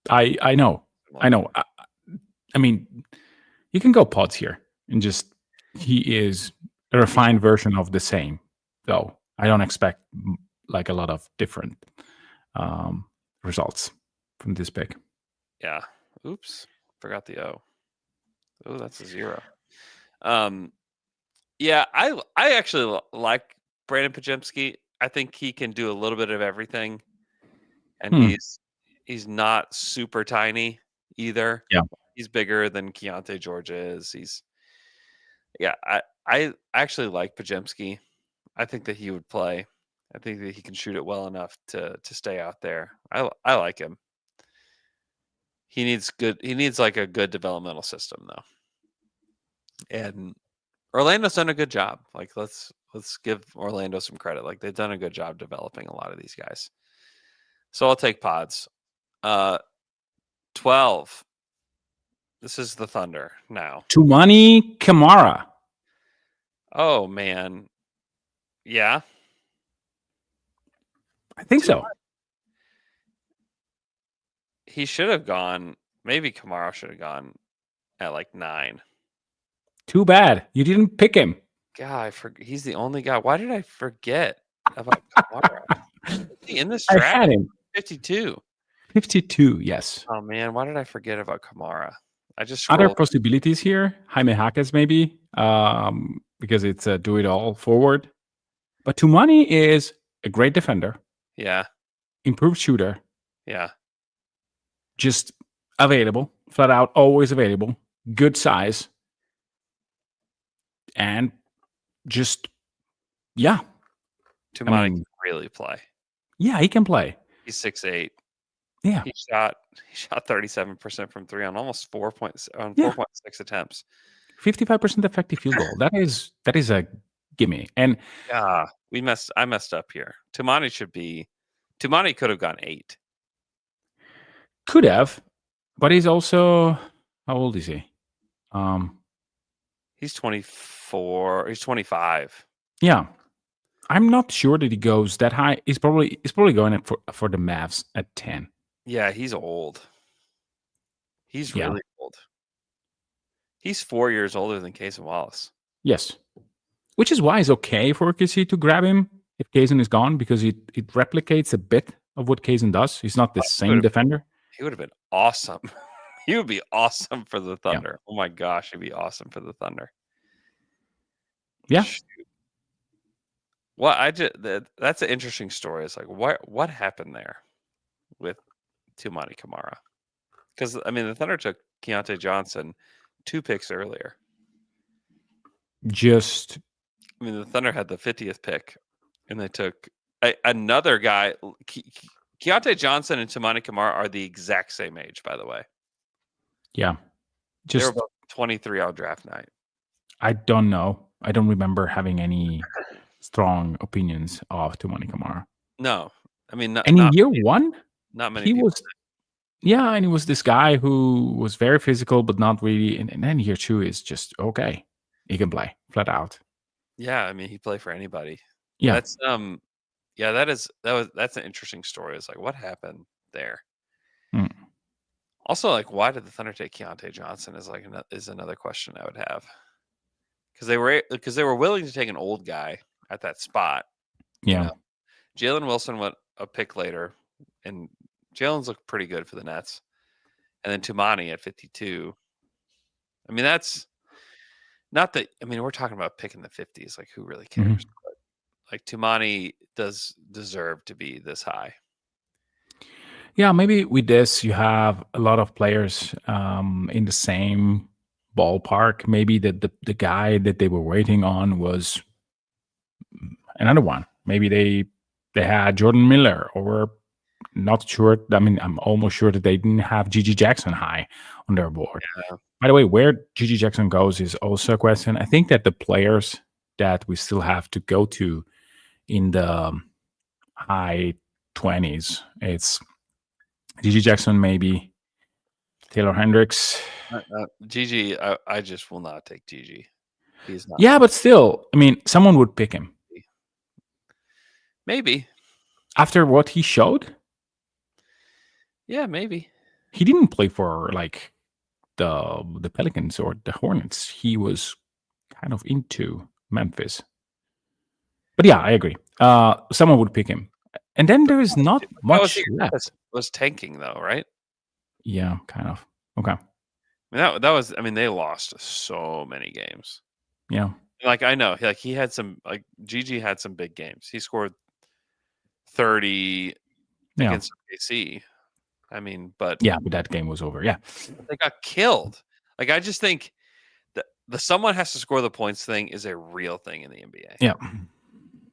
I know. I mean, you can go pods here and just he is a refined version of the same, though. I don't expect like a lot of different results from this pick. Yeah. Oops. Forgot the O. Oh, that's a 0. Yeah, I actually like Brandon Pajemski. I think he can do a little bit of everything. And he's not super tiny either. Yeah. He's bigger than Keontae George is. I actually like Pajemski. I think that he would play. I think that he can shoot it well enough to stay out there. I like him. He needs like a good developmental system though. And Orlando's done a good job. Like let's give Orlando some credit. Like they've done a good job developing a lot of these guys. So I'll take pods. 12. This is the Thunder now. Toumani Camara. Oh man. Yeah. I think so. He should have gone. Maybe Kamara should have gone at like 9. Too bad you didn't pick him. God, he's the only guy. Why did I forget about Kamara? Is he in this draft? I had him. 52. 52, yes. Oh man, why did I forget about Kamara? I just other possibilities here. Jaime Jaquez maybe, because it's a do-it-all forward. But Toumani is a great defender. Yeah. Improved shooter. Yeah. Just available, flat out, always available. Good size. and just yeah, Tumani mean- can really play. yeah, he can play. He's 6'8". Yeah, He shot 37% from three on almost 4.6 attempts. 55% effective field goal. That is a gimme. And Yeah, I messed up here. Tumani could have gone 8. could have, but he's also how old is he? He's 24. He's 25. Yeah, I'm not sure that he goes that high. He's probably going for the Mavs at 10. Yeah, he's old. He's Yeah. really old. He's 4 years older than Cason Wallace. Yes, which is why it's okay for KC to grab him if Cason is gone, because it replicates a bit of what Cason does. He's not the same defender. He would have been awesome. He would be awesome for the Thunder. Oh my gosh, he'd be awesome for the Thunder. Yeah. Shoot. Well, that's an interesting story. It's like what happened there with Tumani Kamara? Because I mean, the Thunder took Keontae Johnson 2 picks earlier. I mean, the Thunder had the 50th pick, and they took another guy. Keontae Johnson and Tumani Kamara are the exact same age, by the way. Yeah. They were both 23 on draft night. I don't know. I don't remember having any strong opinions of Tumani Kamara. No. I mean, and in year one, not many he people was. Yeah, and he was this guy who was very physical, but not really. And then year two is just okay. He can play flat out. Yeah, I mean, he played for anybody. Yeah, that's that's an interesting story. It's like, what happened there? Mm. Also, like, why did the Thunder take Keontae Johnson? Is another question I would have, because they were willing to take an old guy at that spot. Yeah, Jalen Wilson went a pick later, and Jalen's looked pretty good for the Nets. And then Tumani at 52. I mean, that's not that. I mean, we're talking about picking the 50s. Like, who really cares? Mm-hmm. But like, Tumani does deserve to be this high. Yeah, maybe with this, you have a lot of players in the same ballpark. Maybe the guy that they were waiting on was another one. Maybe they had Jordan Miller, or not sure. I mean, I'm almost sure that they didn't have Gigi Jackson high on their board. Yeah. By the way, where Gigi Jackson goes is also a question. I think that the players that we still have to go to in the high 20s, it's Gigi Jackson, maybe Taylor Hendricks. Gigi, I just will not take Gigi. He's not. Yeah, but still, I mean, someone would pick him. Maybe. After what he showed? Yeah, maybe. He didn't play for like the Pelicans or the Hornets. He was kind of into Memphis. But yeah, I agree. Someone would pick him. And then there is not much left. Was tanking though, right? Yeah, kind of. Okay. I mean, that was. I mean, they lost so many games. Yeah. Like, I know, like, he had some, like, Gigi had some big games. He scored 30 against KC. I mean, but that game was over. Yeah. They got killed. Like, I just think that the someone has to score the points thing is a real thing in the NBA. Yeah.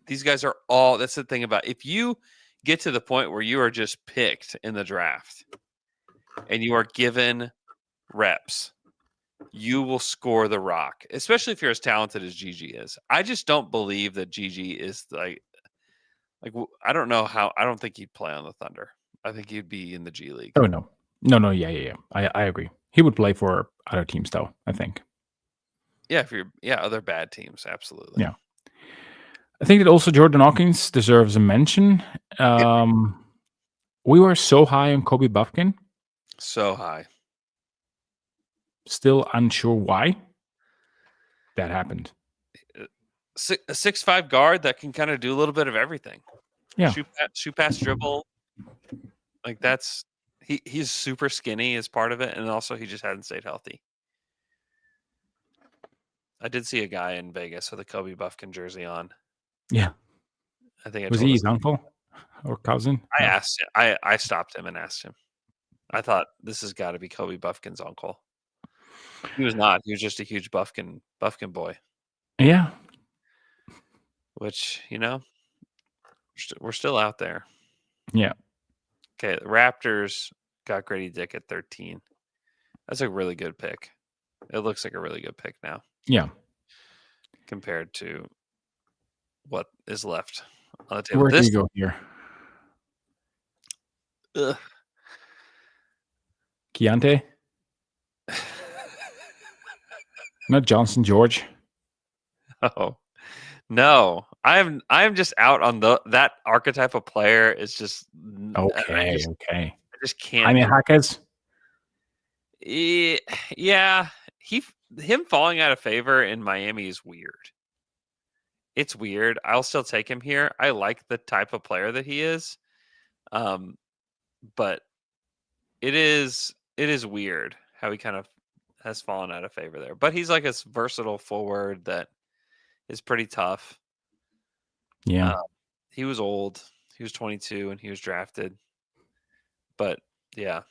These guys are all. That's the thing about, if you get to the point where you are just picked in the draft and you are given reps, you will score the rock, especially if you're as talented as Gigi is. I just don't believe that Gigi is like I don't know how. I don't think he'd play on the Thunder. I think he'd be in the G League. Oh no. Yeah. I agree. He would play for other teams though, I think. Yeah, other bad teams, absolutely. Yeah. I think that also Jordan Hawkins deserves a mention. We were so high on Kobe Buffkin. So high. Still unsure why that happened. A 6'5" guard that can kind of do a little bit of everything. Yeah. Shoot pass, dribble. Like, that's he's super skinny as part of it, and also he just hadn't stayed healthy. I did see a guy in Vegas with a Kobe Buffkin jersey on. Yeah. I think was he his uncle or cousin? I asked him. I stopped him and asked him. I thought, this has got to be Kobe Buffkin's uncle. He was not. He was just a huge Buffkin boy. Yeah. which, we're still out there. Yeah. Okay, the Raptors got Grady Dick at 13. That's a really good pick. It looks like a really good pick now Yeah. compared to what is left on the table. Where do you go here? Ugh. Keontae? Not Johnson George. Oh no, I'm just out on that archetype of player. Is just Okay. I just can't. Jaime Jaquez? Yeah, him falling out of favor in Miami is weird. It's weird. I'll still take him here. I like the type of player that he is, but it is weird how he kind of has fallen out of favor there. But he's like a versatile forward that is pretty tough. Yeah. He was old. He was 22 and he was drafted. But yeah.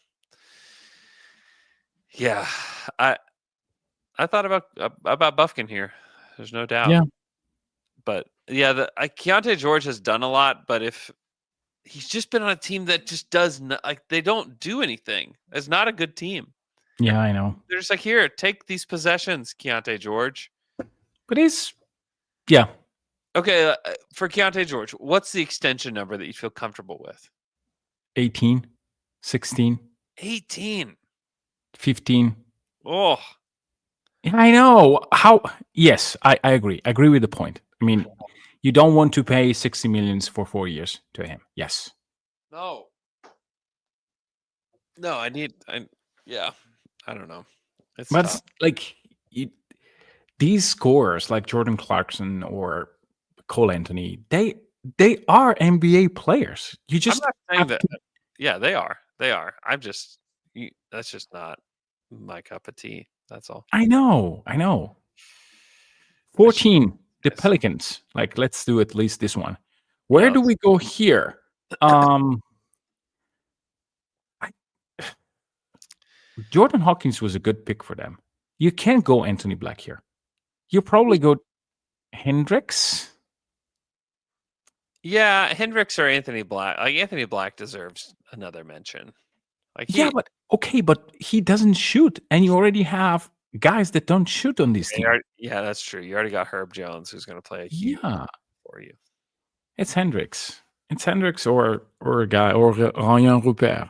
Yeah. I thought about Buffkin here. There's no doubt. Yeah. But yeah, Keontae George has done a lot, but if he's just been on a team that just does not, like, they don't do anything. It's not a good team. Yeah, I know. They're just like, here, take these possessions, Keontae George. But yeah. Okay, for Keontae George, what's the extension number that you feel comfortable with? 18, 16, 18. 15. Oh, Yeah, I know. Yes, I agree. I agree with the point. I mean, you don't want to pay 60 million for 4 years to him. Yes. no. Yeah, I don't know. It's But tough. like these scorers like Jordan Clarkson or Cole Anthony, they are NBA players. You just I'm not saying have that. to- Yeah, they are. They are. That's just not my cup of tea. That's all. I know. 14, the Pelicans. Like, let's do at least this one. Where do we go here? Jordan Hawkins was a good pick for them. You can't go Anthony Black here. You probably go Hendricks. Yeah, Hendricks or Anthony Black. Like, Anthony Black deserves another mention. Like, but he doesn't shoot, and you already have guys that don't shoot on this team. Yeah, that's true. You already got Herb Jones, who's going to play a huge for you. It's Hendricks. It's Hendricks or a guy or Ryan Rupert.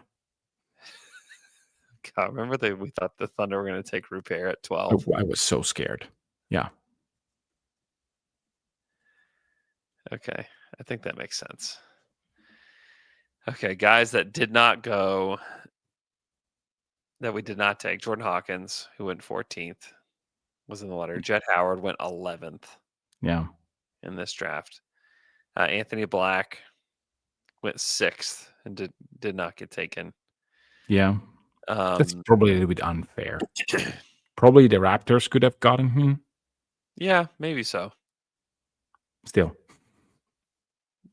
God, remember we thought the Thunder were going to take Rupert at 12. I was so scared. Yeah. Okay, I think that makes sense. Okay, guys that did not go, that we did not take. Jordan Hawkins, who went 14th, was in the letter. Jet Howard went 11th. Yeah. In this draft. Anthony Black went 6th and did not get taken. Yeah. That's probably a little bit unfair. Probably the Raptors could have gotten him. Yeah, maybe so. Still.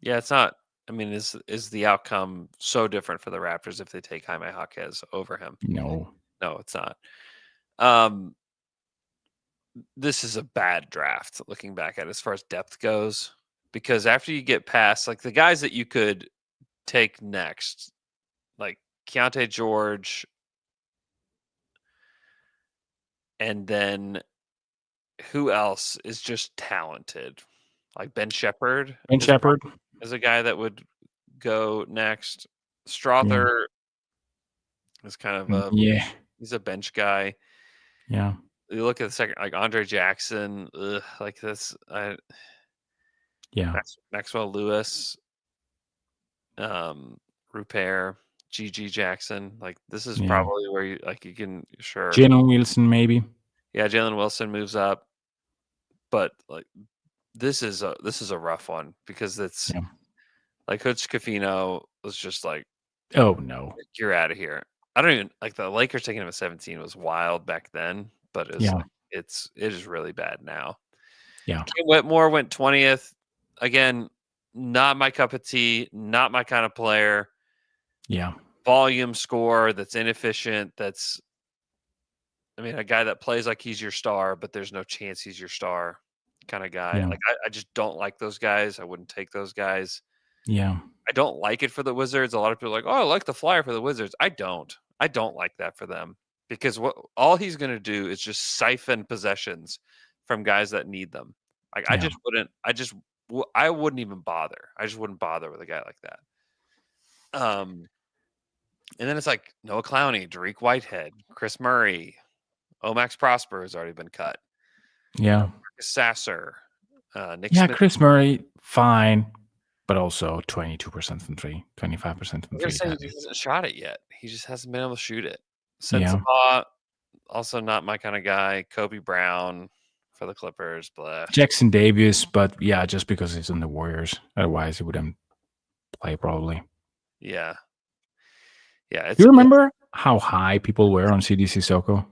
Yeah, it's not. I mean, is the outcome so different for the Raptors if they take Jaime Jaquez over him? No, it's not. This is a bad draft looking back at it as far as depth goes, because after you get past like the guys that you could take next, like Keontae George, and then who else is just talented? Like Ben Shepherd. Ben Shepherd is a guy that would go next. Strother is kind of he's a bench guy. Yeah. You look at the second, like Andre Jackson, like this. Maxwell Lewis, Rupert, GG Jackson. Like this is probably where you can Jalen Wilson maybe. Yeah, Jalen Wilson moves up, but like this is a rough one because it's like Hutch Cafino was just like, oh no, you're out of here. I don't even like the Lakers taking him at 17 was wild back then, but it is really bad now. Yeah, Cam Whitmore went 20th. Again, not my cup of tea, not my kind of player. Yeah, volume score that's inefficient. A guy that plays like he's your star, but there's no chance he's your star. kind of guy. Yeah. Like I just don't like those guys. I wouldn't take those guys. Yeah. I don't like it for the Wizards. A lot of people are like, oh, I like the flyer for the Wizards. I don't like that for them because all he's going to do is just siphon possessions from guys that need them. Like I just wouldn't. I wouldn't even bother. I just wouldn't bother with a guy like that. And then it's like Noah Clowney, Dariq Whitehead, Chris Murray, Omax Prosper has already been cut. Yeah. Marcus Sasser, Nick Yeah, Smith. Chris Murray, fine, but also 22% from 3, 25% from I'm 3. saying he hasn't shot it yet. He just hasn't been able to shoot it. Yeah. Sensabaugh, also not my kind of guy. Kobe Brown for the Clippers. Blah. Jackson Davis, but yeah, just because he's in the Warriors. Otherwise, he wouldn't play probably. Yeah. Yeah. Do you remember how high people were on CDC Soko?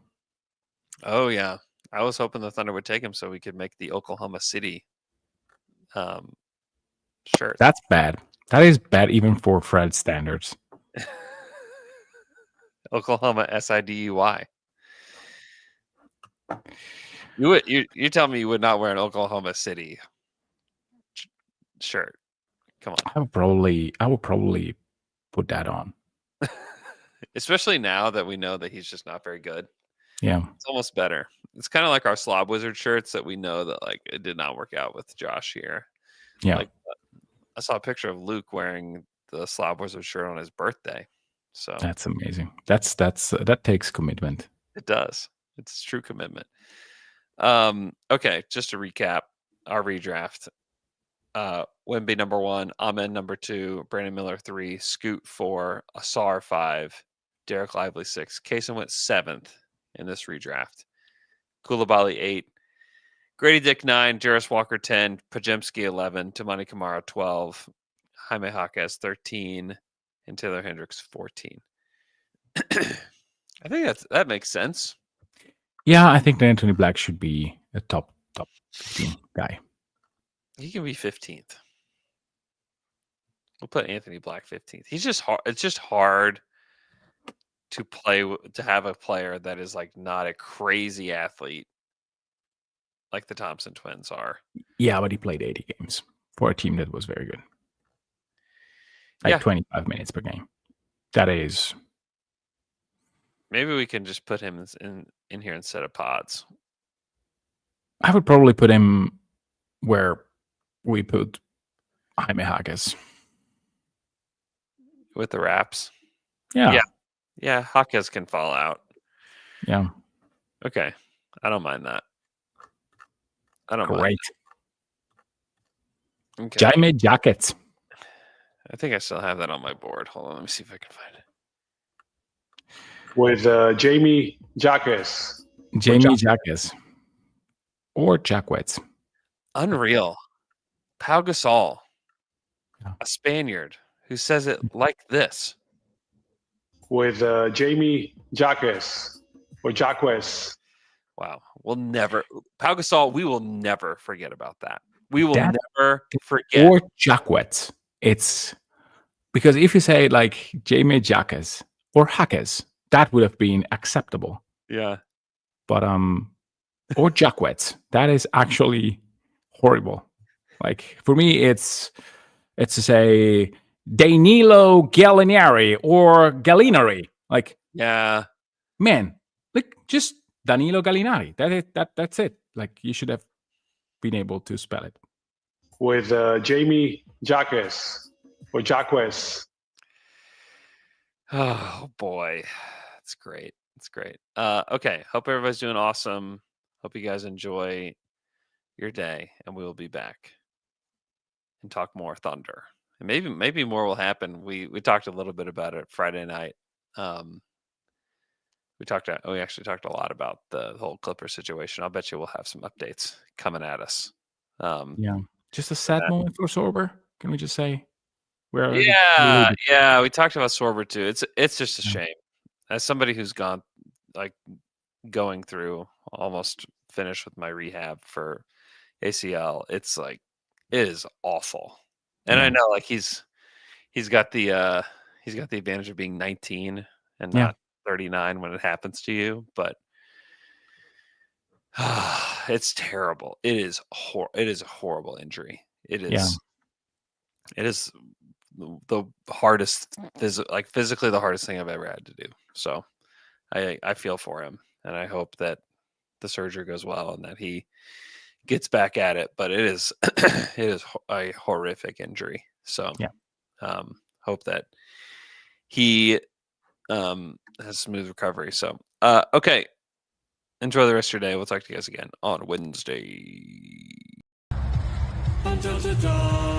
Oh, yeah. I was hoping the Thunder would take him so we could make the Oklahoma City shirt. That's bad. That is bad even for Fred standards. Oklahoma SIDUY. You tell me you would not wear an Oklahoma City shirt. Come on. I would probably put that on. Especially now that we know that he's just not very good. Yeah. It's almost better. It's kind of like our Slob Wizard shirts that we know that like it did not work out with Josh here. Yeah. Like I saw a picture of Luke wearing the Slob Wizard shirt on his birthday. So That's amazing. That takes commitment. it does. It's true commitment. Okay, just to recap our redraft. Wemby number 1, Amen number 2, Brandon Miller 3, Scoot 4, Asar 5, Derek Lively 6. Cason went 7th in this redraft. Koulibaly 8, Grady Dick 9, Jarris Walker 10, Pajemski 11, Tamani Kamara 12, Jaime Jaquez 13, and Taylor Hendricks 14. I think that makes sense. Yeah, I think that Anthony Black should be a top 15 guy. He can be 15th. We'll put Anthony Black 15th. He's just hard. It's just hard to play to have a player that is like not a crazy athlete like the Thompson twins are. Yeah, but he played 80 games for a team that was very good. Like 25 minutes per game. That is. Maybe we can just put him in here instead of Pods. I would probably put him where we put Jaime Jaquez. With the Raps. Yeah. Yeah, Jaquez can fall out. Yeah. Okay. I don't mind that. I don't mind. Great. Okay. Jaime Jackets. I think I still have that on my board. Hold on, let me see if I can find it. With Jamie Jaquez. Jamie Jaquez. Or Jackwets. Unreal. Pau Gasol, a Spaniard who says it like this. With Jamie Jaquez or Jaquez. Wow. We'll never, Pau Gasol, we will never forget about that. We will never forget. Or Jackwets. It's because if you say like Jamie Jaquez or Jaquez, that would have been acceptable. Yeah. But or Jackwets, that is actually horrible. Like for me, it's to say Danilo Gallinari or Gallinari. Like, yeah, man, like just Danilo Gallinari. That's it. Like you should have been able to spell it. With Jamie Jaquez or Jaquez. Oh boy, that's great. That's great. Okay, hope everybody's doing awesome. Hope you guys enjoy your day, and we will be back and talk more Thunder. And maybe more will happen. We talked a little bit about it Friday night. We actually talked a lot about the whole Clipper situation. I'll bet you we'll have some updates coming at us. Yeah, just a sad moment for Sorber. Can we just say? We talked about Sorber too. It's just a shame. As somebody who's going through, almost finished with my rehab for ACL, it's like it is awful. And I know like he's got the advantage of being 19 and not 39 when it happens to you, but it's terrible. It is a horrible injury. It is. Yeah. It is the hardest, physically the hardest thing I've ever had to do. So I feel for him, and I hope that the surgery goes well and that he gets back at it. But it is it is a horrific injury. So hope that he has smooth recovery. So okay. Enjoy the rest of your day. We'll talk to you guys again on Wednesday. Until to die.